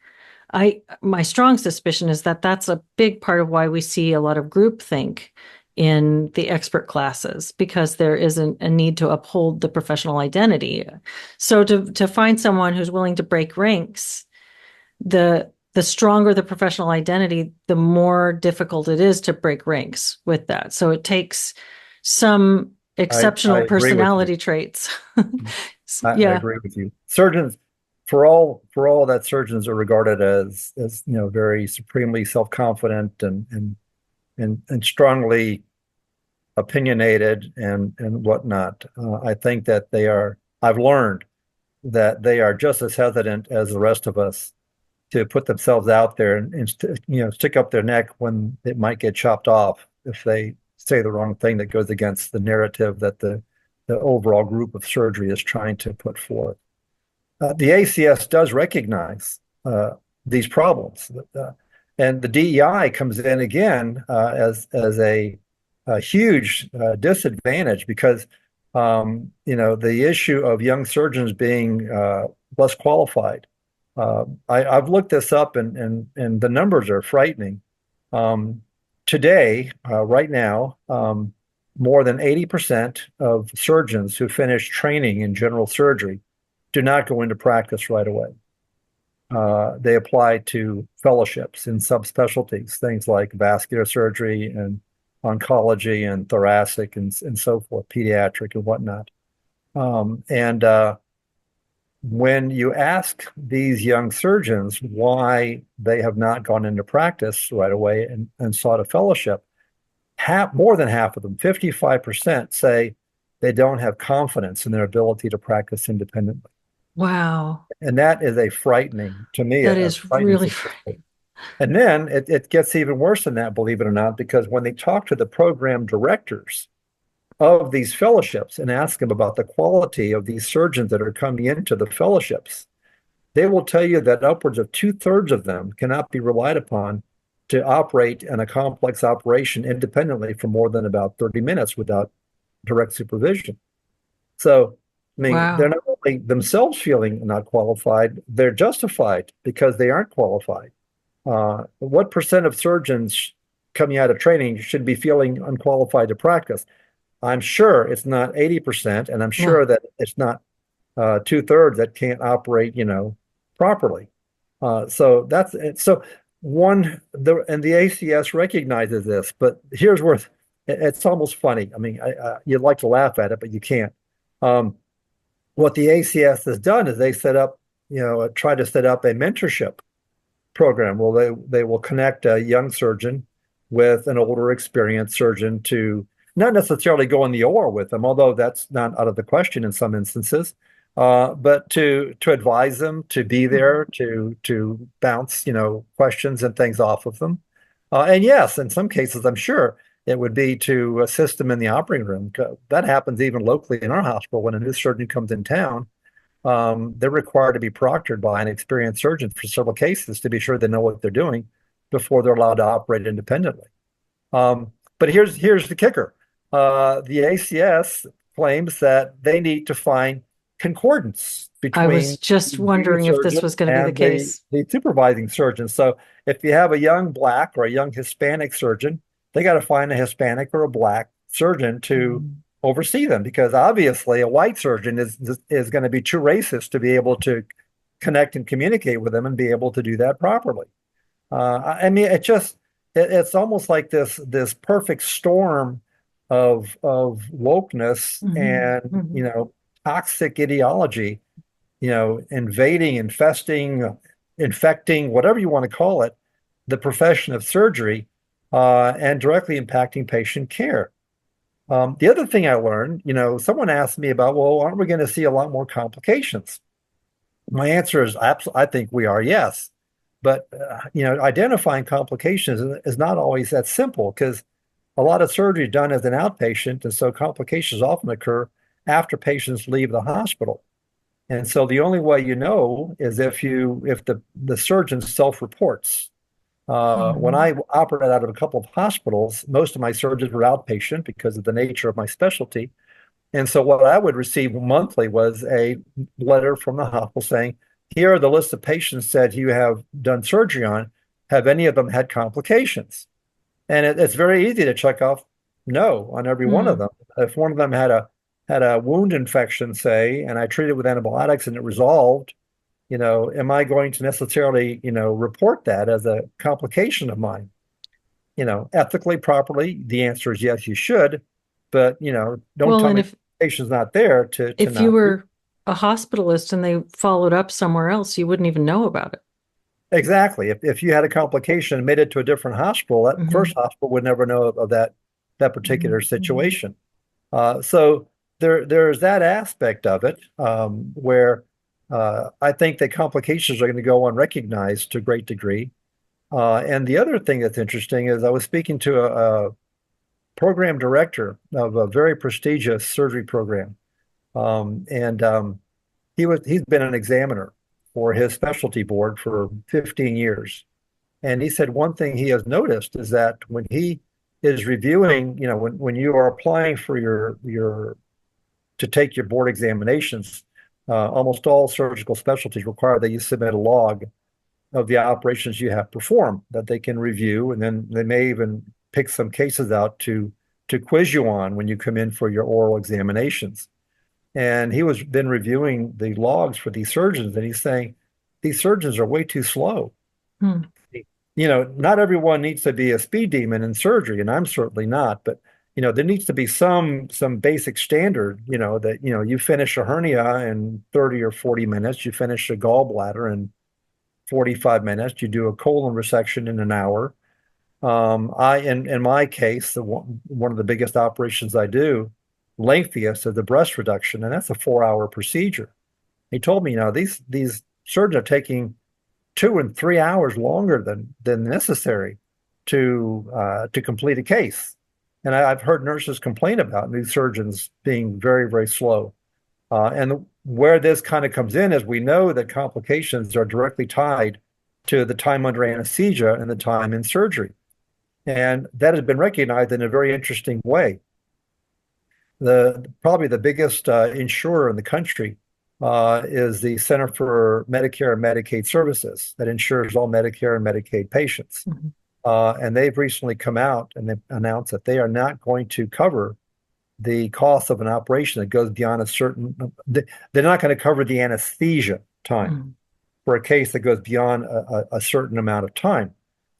my strong suspicion is that that's a big part of why we see a lot of groupthink in the expert classes, because there isn't a need to uphold the professional identity. So to find someone who's willing to break ranks, the stronger the professional identity, the more difficult it is to break ranks with that. So it takes some exceptional personality traits. I Yeah. agree with you. Surgeons, for all that surgeons are regarded as very supremely self-confident and strongly opinionated and whatnot. I think that they are. I've learned that they are just as hesitant as the rest of us to put themselves out there and stick up their neck when it might get chopped off if they say the wrong thing that goes against the narrative that the overall group of surgery is trying to put forth. The ACS does recognize these problems, and the DEI comes in again as a huge disadvantage because the issue of young surgeons being less qualified. I've looked this up, and the numbers are frightening. Um, Today, right now, more than 80% of surgeons who finish training in general surgery do not go into practice right away. They apply to fellowships in subspecialties, things like vascular surgery and oncology and thoracic and so forth, pediatric and whatnot. And when you ask these young surgeons why they have not gone into practice right away and sought a fellowship, more than half of them, 55%, say they don't have confidence in their ability to practice independently. Wow. And that is a frightening, to me, That a is frightening really statistic. And then it gets even worse than that, believe it or not, because when they talk to the program directors of these fellowships and ask them about the quality of these surgeons that are coming into the fellowships, they will tell you that upwards of 2/3 of them cannot be relied upon to operate in a complex operation independently for more than about 30 minutes without direct supervision. So, I mean, they're wow. not only themselves feeling not qualified, they're justified because they aren't qualified. What percent of surgeons coming out of training should be feeling unqualified to practice? I'm sure it's not 80%, and I'm No. sure that it's not 2/3 that can't operate, properly. So that's it. So and the ACS recognizes this, but here's where it's almost funny. I mean, you'd like to laugh at it, but you can't. Um, what the ACS has done is they set up, try to set up a mentorship program. Well, they will connect a young surgeon with an older, experienced surgeon to not necessarily go in the OR with them, although that's not out of the question in some instances, but to advise them, to be there, to bounce, questions and things off of them. And yes, in some cases, I'm sure it would be to assist them in the operating room. That happens even locally in our hospital when a new surgeon comes in town. They're required to be proctored by an experienced surgeon for several cases to be sure they know what they're doing before they're allowed to operate independently. But here's the kicker. The ACS claims that they need to find concordance I was between just the junior wondering if this surgeon was going to be the and the, case. the supervising surgeon. So if you have a young Black or a young Hispanic surgeon, they got to find a Hispanic or a Black surgeon to Mhm. oversee them because obviously a white surgeon is going to be too racist to be able to connect and communicate with them and be able to do that properly. I mean, it's almost like this perfect storm of wokeness Mhm. and Mhm. toxic ideology, invading, infecting, whatever you want to call it, the profession of surgery, and directly impacting patient care. The other thing I learned, someone asked me about, well, aren't we going to see a lot more complications? My answer is absolutely. I think we are, yes. But identifying complications is not always that simple because a lot of surgery is done as an outpatient, and so complications often occur after patients leave the hospital. And so the only way you know is if the surgeon self-reports. When Mhm. I operated out of a couple of hospitals, most of my surgeons were outpatient because of the nature of my specialty. And so what I would receive monthly was a letter from the hospital saying, here are the list of patients that you have done surgery on. Have any of them had complications? And it's very easy to check off no on every one of Mm. them. If one of them had a wound infection, say, and I treated with antibiotics and it resolved, am I going to necessarily, report that as a complication of mine? Ethically, properly, the answer is yes, you should, but don't Well, tell and me the patient's not there to if you not do. were a hospitalist and they followed up somewhere else, you wouldn't even know about it. Exactly. If you had a complication and made it to a different hospital, that first hospital would never know of that particular situation. So there's that aspect of it, where I think that complications are going to go unrecognized to a great degree. And the other thing that's interesting is I was speaking to a program director of a very prestigious surgery program, and he's been an examiner for his specialty board for 15 years. And he said one thing he has noticed is that when he is reviewing, when you are applying for your to take your board examinations, almost all surgical specialties require that you submit a log of the operations you have performed that they can review, and then they may even pick some cases out to quiz you on when you come in for your oral examinations. And he was been reviewing the logs for these surgeons, and he's saying these surgeons are way too slow. Hmm. Not everyone needs to be a speed demon in surgery, and I'm certainly not, but there needs to be some basic standard, that you finish a hernia in 30 or 40 minutes, you finish a gallbladder in 45 minutes, you do a colon resection in an hour. In my case, one of the biggest operations I do, lengthiest, is the breast reduction, and that's a 4-hour procedure. He told me, these surgeons are taking 2 and 3 hours longer than necessary to complete a case. And I've heard nurses complain about new surgeons being very, very slow. And where this kind of comes in is we know that complications are directly tied to the time under anesthesia and the time in surgery. And that has been recognized in a very interesting way. Probably the biggest insurer in the country is the Center for Medicare and Medicaid Services that insures all Medicare and Medicaid patients. And they've recently come out and they've announced that they are not going to cover the cost of an operation that goes beyond they're not going to cover the anesthesia time for a case that goes beyond a certain amount of time.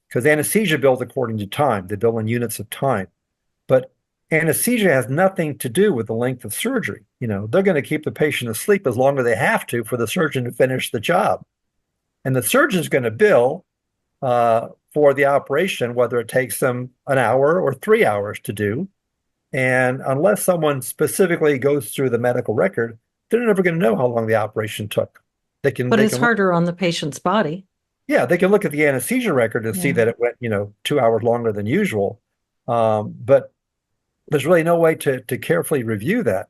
Because anesthesia bills according to time, they bill in units of time. But anesthesia has nothing to do with the length of surgery. They're going to keep the patient asleep as long as they have to for the surgeon to finish the job. And the surgeon's going to bill for the operation, whether it takes them an hour or 3 hours to do. And unless someone specifically goes through the medical record, they're never going to know how long the operation took. But it's harder on the patient's body. Yeah, they can look at the anesthesia record and see that it went, 2 hours longer than usual. But there's really no way to carefully review that.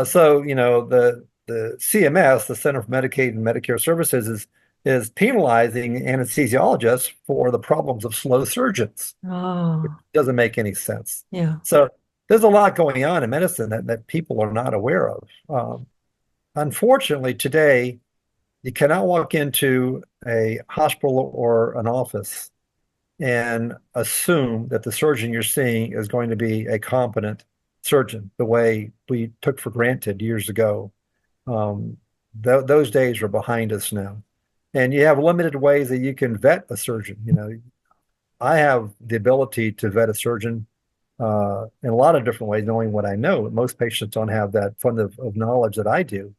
So, the CMS, the Center for Medicaid and Medicare Services, is penalizing anesthesiologists for the problems of slow surgeons. It doesn't make any sense. Yeah. So there's a lot going on in medicine that people are not aware of. Unfortunately, today, you cannot walk into a hospital or an office and assume that the surgeon you're seeing is going to be a competent surgeon the way we took for granted years ago. Those days are behind us now. And you have limited ways that you can vet a surgeon. I have the ability to vet a surgeon in a lot of different ways, knowing what I know. Most patients don't have that fund of knowledge that I do.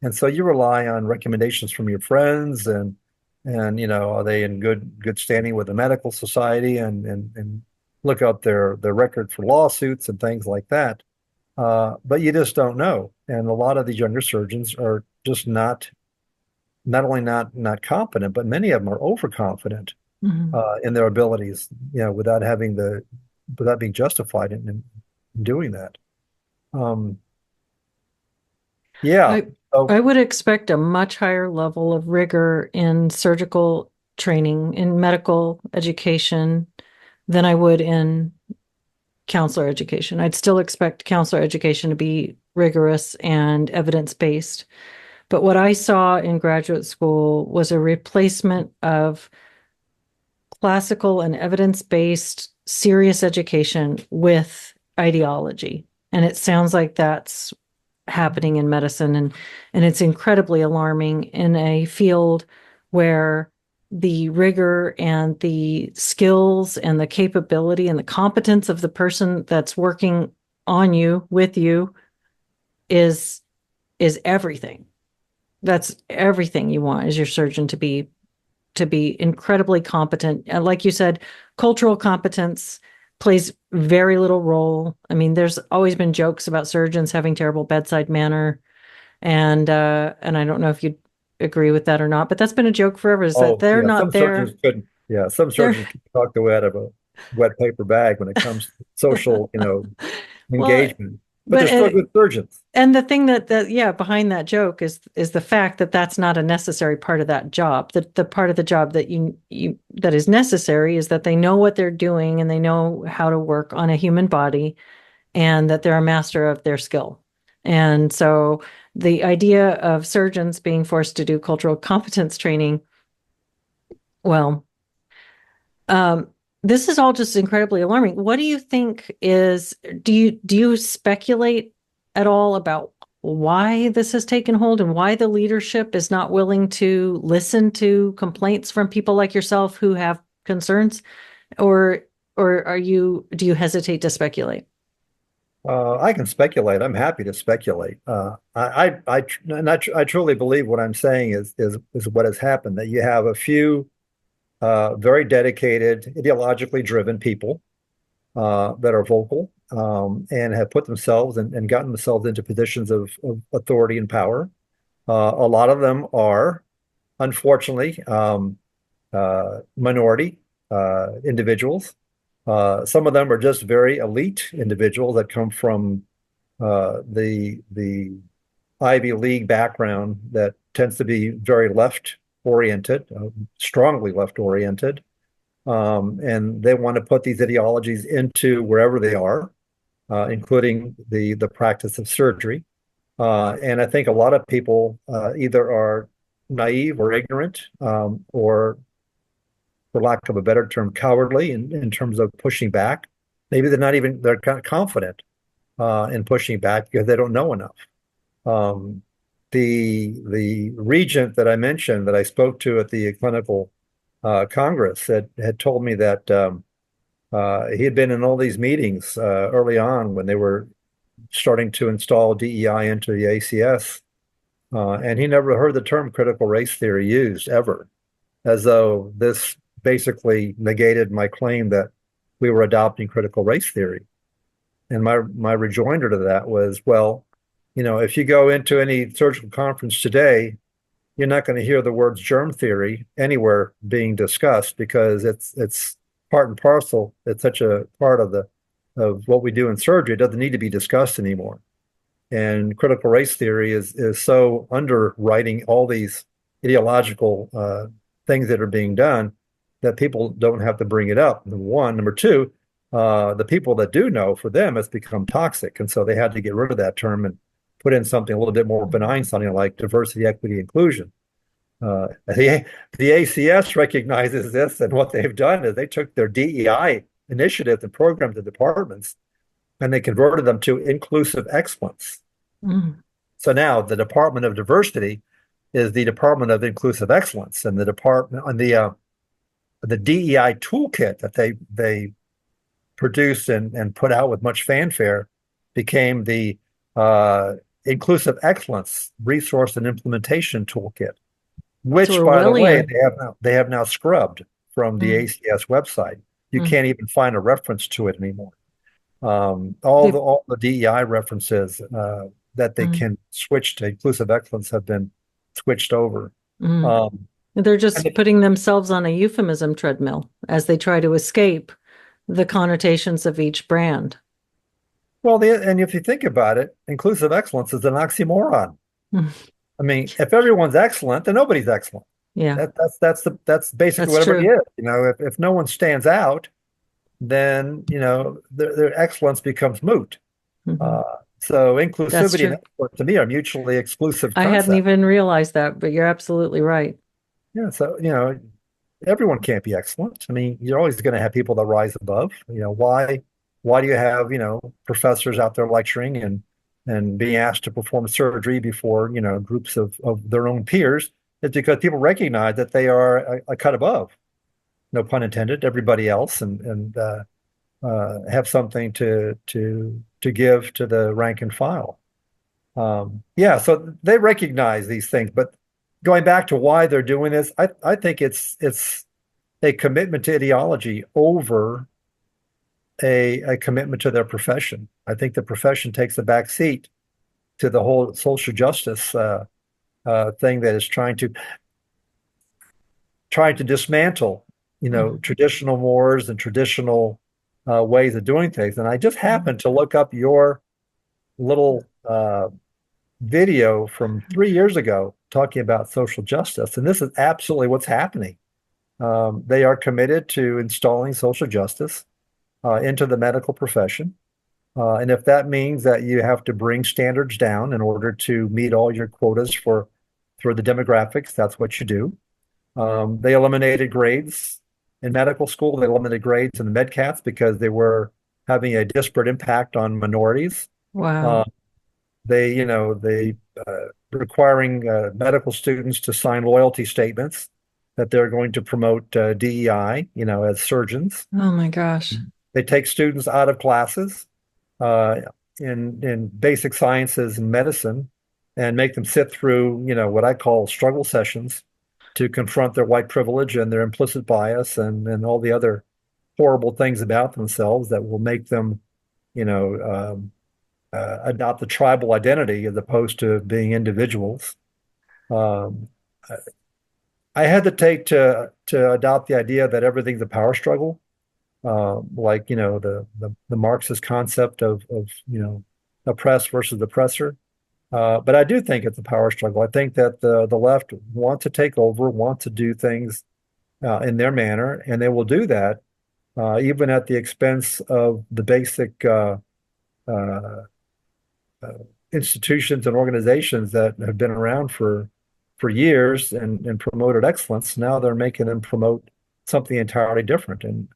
And so you rely on recommendations from your friends and are they in good standing with the medical society and look up their record for lawsuits and things like that. But you just don't know. And a lot of these younger surgeons are just not only not competent, but many of them are overconfident in their abilities, without being justified in doing that. I would expect a much higher level of rigor in surgical training, in medical education, than I would in counselor education. I'd still expect counselor education to be rigorous and evidence-based. But what I saw in graduate school was a replacement of classical and evidence-based serious education with ideology. And it sounds like that's happening in medicine, and it's incredibly alarming in a field where the rigor and the skills and the capability and the competence of the person that's working on you, with you, is is everything. That's everything you want, is your surgeon to be incredibly competent. And like you said, cultural competence plays very little role. I mean, there's always been jokes about surgeons having terrible bedside manner, and I don't know if you agree with that or not, but that's been a joke forever, is that Oh, they're yeah, not some surgeons there. couldn't. Yeah, some They're surgeons can talk the way out of a wet paper bag when it comes to social, well, engagement. But but they're still good surgeons. and the thing that yeah, behind that joke is the fact that that's not a necessary part of that job. The part of the job that you that is necessary is that they know what they're doing and they know how to work on a human body, and that they're a master of their skill. And so the idea of surgeons being forced to do cultural competence training, well, um, this is all just incredibly alarming. What do you think is, do you speculate at all about why this has taken hold and why the leadership is not willing to listen to complaints from people like yourself who have concerns? Or do you hesitate to speculate? I can speculate. I'm happy to speculate. I truly believe what I'm saying is what has happened. That you have a few very dedicated, ideologically driven people that are vocal and have put themselves and gotten themselves into positions of authority and power. A lot of them are, unfortunately, minority individuals. Some of them are just very elite individuals that come from the Ivy League background that tends to be very left oriented, strongly left oriented, and they want to put these ideologies into wherever they are, including the practice of surgery. And I think a lot of people either are naive or ignorant, or, for lack of a better term, cowardly in terms of pushing back. Maybe they're kind of confident in pushing back because they don't know enough. Um, the regent that I mentioned that I spoke to at the clinical Congress had told me that he had been in all these meetings early on when they were starting to install DEI into the ACS, and he never heard the term critical race theory used ever, as though this basically negated my claim that we were adopting critical race theory. And my rejoinder to that was, well, if you go into any surgical conference today, you're not going to hear the words germ theory anywhere being discussed because it's part and parcel. It's such a part of what we do in surgery. It doesn't need to be discussed anymore. And critical race theory is so underwriting all these ideological things that are being done that people don't have to bring it up. Number one. Number two, the people that do know, for them, it's become toxic. And so they had to get rid of that term and put in something a little bit more benign, something like diversity, equity, inclusion. The ACS recognizes this, and what they've done is they took their DEI initiatives and programs to departments and they converted them to inclusive excellence. Mm. So now the Department of Diversity is the Department of Inclusive Excellence, and the department on the DEI toolkit that they produced and put out with much fanfare became the Inclusive Excellence Resource and Implementation Toolkit, It's which, by the way, Orwellian. they have now scrubbed from the Mm. ACS website. You Mm. can't even find a reference to it anymore. They, All the DEI references that they mm. can switch to inclusive excellence have been switched over. Mm. Um, They're and just it, putting themselves on a euphemism treadmill as they try to escape the connotations of each brand. and if you think about it, inclusive excellence is an oxymoron. Mm. I mean, if everyone's excellent, then nobody's excellent. Yeah, That's basically that's what everybody true. is. If no one stands out, then their excellence becomes moot. Hmm. Uh, so That's inclusivity and true. excellence to me are mutually exclusive I hadn't concepts. even realized that, but you're absolutely right. Yeah, so everyone can't be excellent. I mean, you're always going to have people that rise above. Why do you have, professors out there lecturing and being asked to perform surgery before, groups of their own peers? It's because people recognize that they are a cut above, no pun intended, everybody else, and have something to give to the rank and file. Yeah, so they recognize these things, but going back to why they're doing this, I think it's a commitment to ideology over a commitment to their profession. I think the profession takes a back seat to the whole social justice thing that is trying to dismantle, traditional mores and traditional ways of doing things. And I just happened to look up your little video from 3 years ago talking about social justice, and this is absolutely what's happening. They are committed to installing social justice into the medical profession. And if that means that you have to bring standards down in order to meet all your quotas for the demographics, that's what you do. They eliminated grades in medical school. They eliminated grades in the MedCats because they were having a disparate impact on minorities. Wow. They requiring medical students to sign loyalty statements that they're going to promote DEI, as surgeons. Oh my gosh. They take students out of classes uh, in basic sciences and medicine and make them sit through, what I call struggle sessions to confront their white privilege and their implicit bias and all the other horrible things about themselves that will make them, adopt a tribal identity as opposed to being individuals. Um, I hesitate to adopt the idea that everything's a power struggle, like the Marxist concept of oppressed versus oppressor. But I do think it's a power struggle. I think that the left want to take over, want to do things in their manner, and they will do that even at the expense of the basic uh, institutions and organizations that have been around for years and promoted excellence. Now they're making them promote something entirely different. And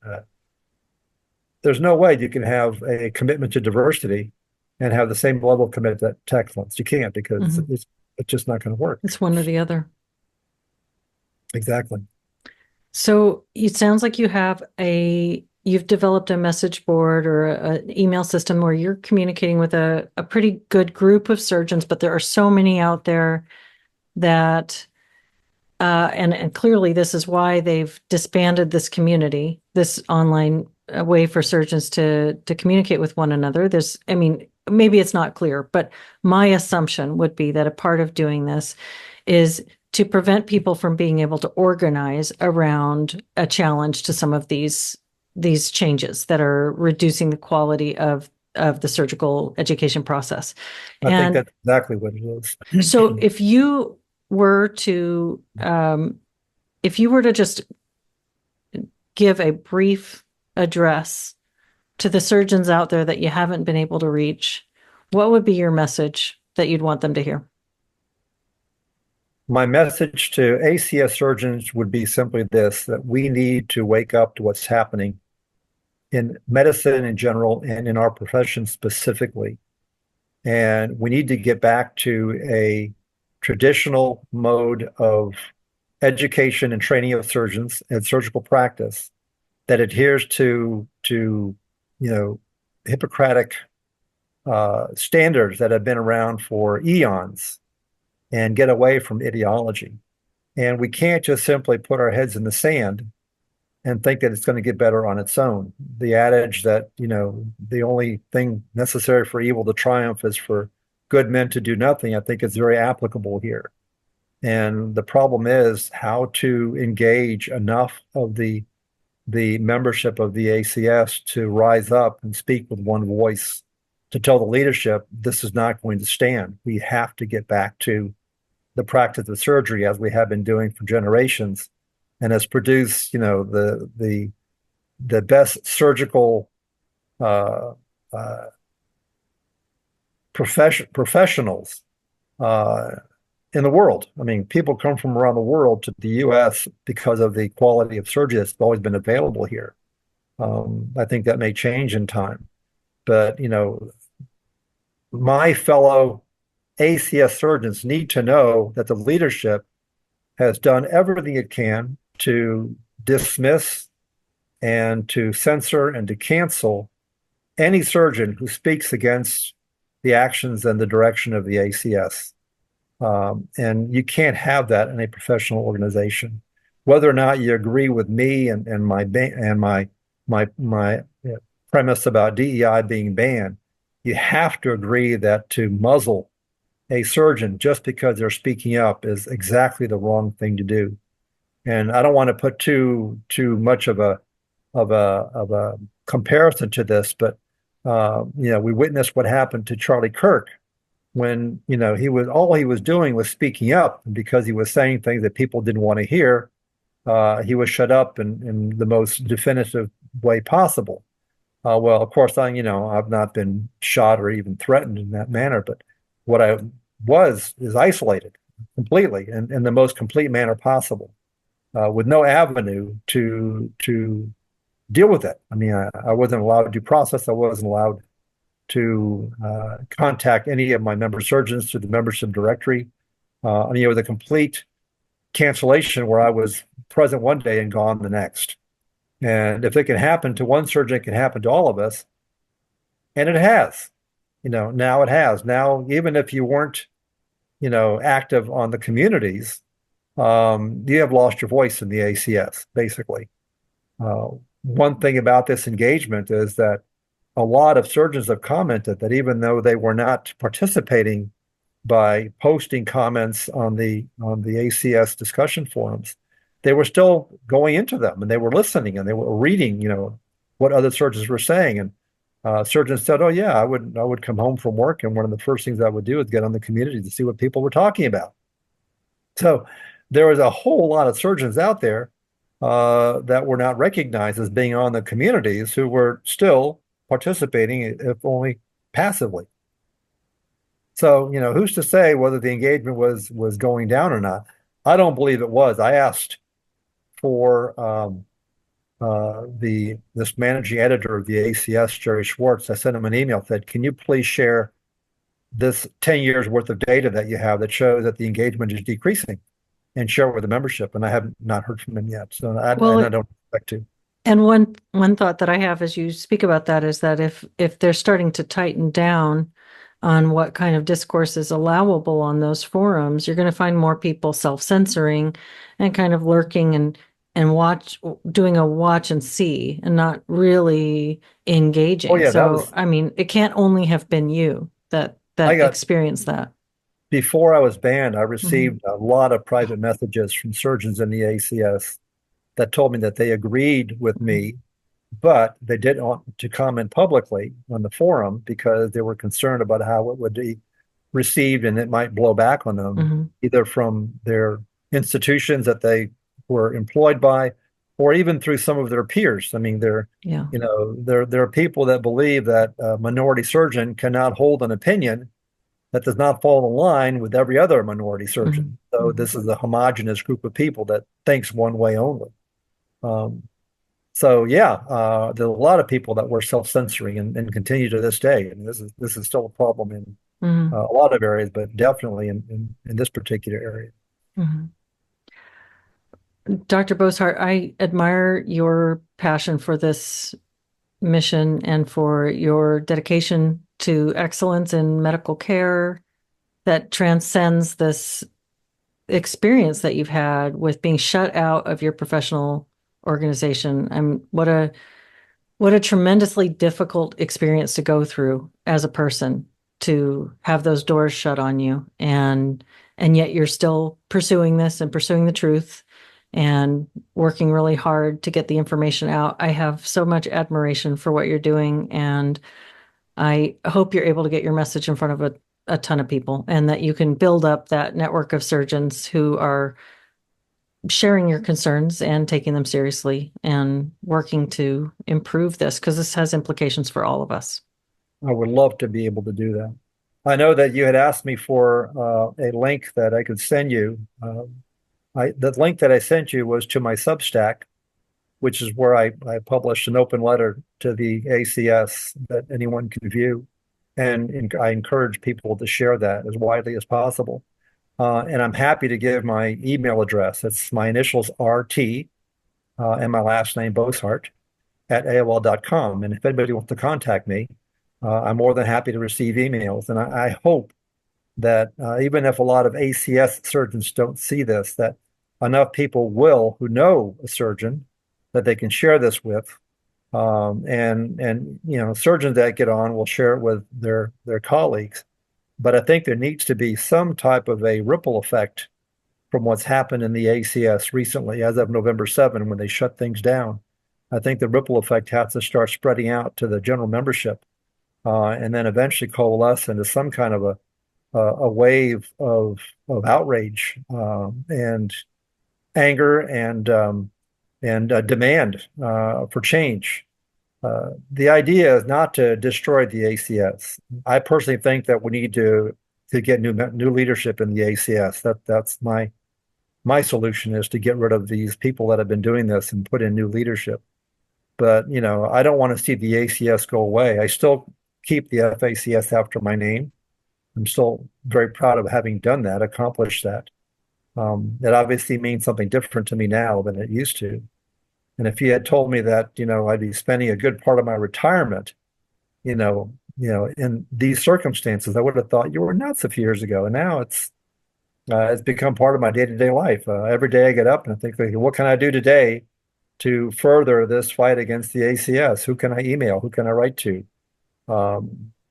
there's no way you can have a commitment to diversity and have the same level of commitment to excellence. You can't, because it's just not going to work. It's one or the other. Exactly. So it sounds like you've developed a message board or an email system where you're communicating with a pretty good group of surgeons, but there are so many out there that, and clearly this is why they've disbanded this community, this online way for surgeons to communicate with one another. Maybe it's not clear, but my assumption would be that a part of doing this is to prevent people from being able to organize around a challenge to some of these changes that are reducing the quality of the surgical education process. I think that's exactly what it is. So if you were to just give a brief address to the surgeons out there that you haven't been able to reach, what would be your message that you'd want them to hear? My message to ACS surgeons would be simply this: that we need to wake up to what's happening in medicine in general and in our profession specifically. And we need to get back to a traditional mode of education and training of surgeons and surgical practice that adheres to Hippocratic standards that have been around for eons, and get away from ideology. And we can't just simply put our heads in the sand and think that it's going to get better on its own. The adage that, the only thing necessary for evil to triumph is for good men to do nothing, I think is very applicable here. And the problem is how to engage enough of the membership of the ACS to rise up and speak with one voice, to tell the leadership, this is not going to stand. We have to get back to the practice of surgery as we have been doing for generations, and has produced, the best surgical professionals in the world. I mean, people come from around the world to the U.S. because of the quality of surgery that's always been available here. I think that may change in time, but my fellow ACS surgeons need to know that the leadership has done everything it can to dismiss and to censor and to cancel any surgeon who speaks against the actions and the direction of the ACS. And you can't have that in a professional organization. Whether or not you agree with me and my premise about DEI being banned, you have to agree that to muzzle a surgeon just because they're speaking up is exactly the wrong thing to do. And I don't want to put too much of a comparison to this, but we witnessed what happened to Charlie Kirk when all he was doing was speaking up, and because he was saying things that people didn't want to hear. He was shut up in the most definitive way possible. Well, of course, I've not been shot or even threatened in that manner, but what I is isolated completely in the most complete manner possible, with no avenue to deal with it. I mean, I wasn't allowed due process. I wasn't allowed to contact any of my member surgeons through the membership directory. It was a complete cancellation where I was present one day and gone the next. And if it can happen to one surgeon, it can happen to all of us. And it has. Now it has. Now, even if you weren't, active on the communities, you have lost your voice in the ACS, basically. One thing about this engagement is that a lot of surgeons have commented that even though they were not participating by posting comments on the ACS discussion forums, they were still going into them and they were listening and they were reading, what other surgeons were saying. And surgeons said, "Oh yeah, I would come home from work and one of the first things I would do is get on the community to see what people were talking about." So there was a whole lot of surgeons out there that were not recognized as being on the communities who were still participating, if only passively. So, who's to say whether the engagement was going down or not? I don't believe it was. I asked for this managing editor of the ACS, Jerry Schwartz. I sent him an email, said, "Can you please share this 10 years worth of data that you have that shows that the engagement is decreasing and share it with the membership?" And I have not heard from him yet. So I don't expect to. And one thought that I have as you speak about that is that if they're starting to tighten down on what kind of discourse is allowable on those forums, you're going to find more people self-censoring and kind of lurking and doing a watch and see and not really engaging. Oh, yeah, so I mean, it can't only have been you that experienced that. Before I was banned, I received a lot of private messages from surgeons in the ACS that told me that they agreed with me, but they didn't want to comment publicly on the forum because they were concerned about how it would be received and it might blow back on them, either from their institutions that they were employed by, or even through some of their peers. I mean, there are people that believe that a minority surgeon cannot hold an opinion that does not fall in line with every other minority surgeon. So this is a homogenous group of people that thinks one way only. There's a lot of people that were self-censoring and continue to this day. And this is still a problem in a lot of areas, but definitely in this particular area. Dr. Bosshardt, I admire your passion for this mission and for your dedication to excellence in medical care that transcends this experience that you've had with being shut out of your professional organization. What a tremendously difficult experience to go through as a person, to have those doors shut on you, and yet you're still pursuing this and pursuing the truth and working really hard to get the information out. I have so much admiration for what you're doing, and I hope you're able to get your message in front of a ton of people, and that you can build up that network of surgeons who are sharing your concerns and taking them seriously and working to improve this, because this has implications for all of us. I would love to be able to do that. I know that you had asked me for a link that I could send you. The link that I sent you was to my Substack, which is where I published an open letter to the ACS that anyone can view. And I encourage people to share that as widely as possible. And I'm happy to give my email address. It's my initials RT and my last name Bosshardt at AOL.com. And if anybody wants to contact me, I'm more than happy to receive emails. And I hope that even if a lot of ACS surgeons don't see this, that enough people will who know a surgeon that they can share this with. And surgeons that get on will share it with their colleagues. But I think there needs to be some type of a ripple effect from what's happened in the ACS recently, as of November 7, when they shut things down. I think the ripple effect has to start spreading out to the general membership, and then eventually coalesce into some kind of a wave of outrage, and anger and demand for change. The idea is not to destroy the ACS. I personally think that we need to get new leadership in the ACS. That's my solution, is to get rid of these people that have been doing this and put in new leadership. But I don't want to see the ACS go away. I still keep the FACS after my name. I'm still very proud of having done that, accomplished that. It obviously means something different to me now than it used to. And if you had told me that, I'd be spending a good part of my retirement, in these circumstances, I would have thought you were nuts a few years ago. And now it's become part of my day-to-day life. Every day I get up and I think, okay, what can I do today to further this fight against the ACS? Who can I email? Who can I write to?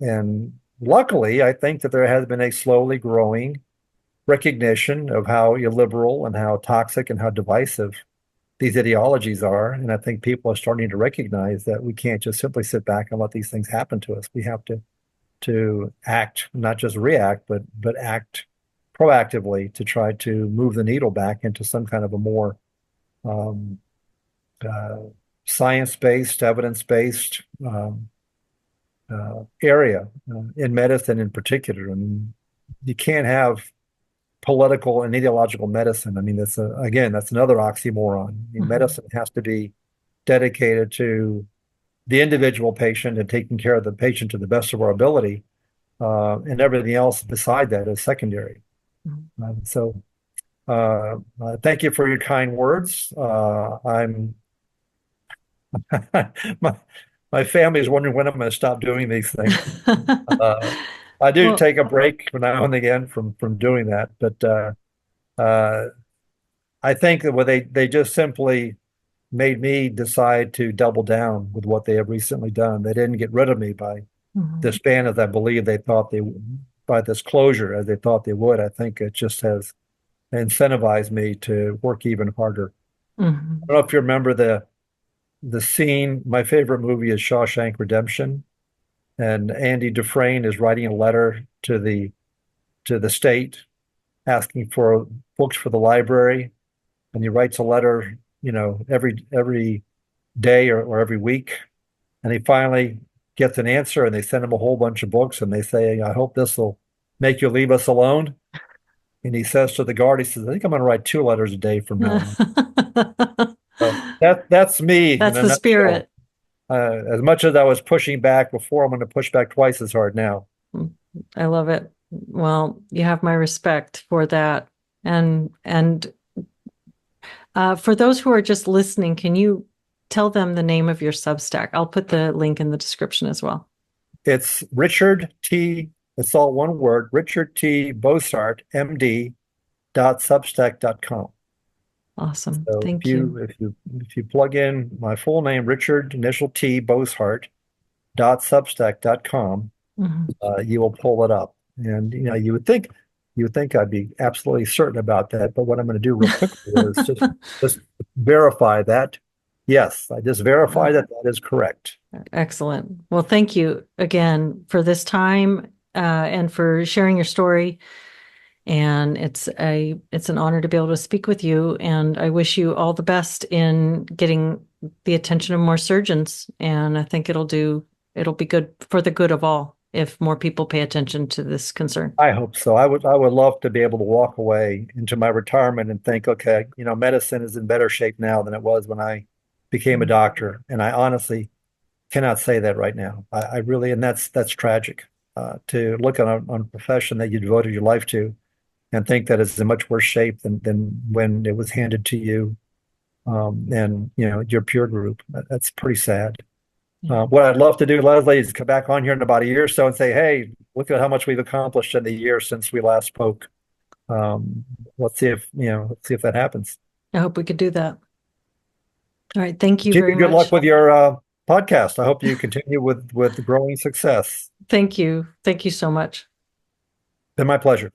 And luckily, I think that there has been a slowly growing recognition of how illiberal and how toxic and how divisive these ideologies are. And I think people are starting to recognize that we can't just simply sit back and let these things happen to us. We have to act, not just react, but act proactively to try to move the needle back into some kind of a more science-based, evidence-based area in medicine in particular. I mean, you can't have political and ideological medicine. I mean, that's another oxymoron. I mean, medicine has to be dedicated to the individual patient and taking care of the patient to the best of our ability, and everything else beside that is secondary. So thank you for your kind words. I'm my family is wondering when I'm going to stop doing these things. I do Well, take a break now and again from doing that, but I think that they just simply made me decide to double down with what they have recently done. They didn't get rid of me by disband as I believe they thought they by this closure as they thought they would. I think it just has incentivized me to work even harder. I don't know if you remember the scene. My favorite movie is Shawshank Redemption, and Andy Dufresne is writing a letter to the state asking for books for the library, and he writes a letter, every day or every week, and he finally gets an answer, and they send him a whole bunch of books, and they say, "I hope this will make you leave us alone." And he says to the guard, he says, "I think I'm going to write 2 letters a day from now on." So that's me in That's a the nutshell. spirit. As much as I was pushing back before, I'm going to push back twice as hard now. I love it. Well, you have my respect for that. And for those who are just listening, can you tell them the name of your Substack? I'll put the link in the description as well. It's Richard T. It's all one word, Richard T. Bosshardt, MD, .substack.com. Awesome. So Thank you. if you plug in my full name, Richard initial T Bosshardt .substack.com, you will pull it up. And you would think I'd be absolutely certain about that, but what I'm going to do real quickly is just verify that. Yes, I just verify that is correct. Excellent. Well, thank you again for this time, and for sharing your story. And it's an honor to be able to speak with you. And I wish you all the best in getting the attention of more surgeons. And I think it'll be good for the good of all if more people pay attention to this concern. I hope so. I would love to be able to walk away into my retirement and think, okay, medicine is in better shape now than it was when I became a doctor. And I honestly cannot say that right now. I really, and that's tragic, to look on a profession that you devoted your life to and think that it's in much worse shape than when it was handed to you, and your peer group. That's pretty sad. What I'd love to do, Leslie, is come back on here in about a year or so and say, hey, look at how much we've accomplished in the year since we last spoke. Let's see if that happens. I hope we could do that. All right. Thank you Keep very good luck much. with your podcast. I hope you continue with growing success. Thank you. Thank you so much. Been my pleasure.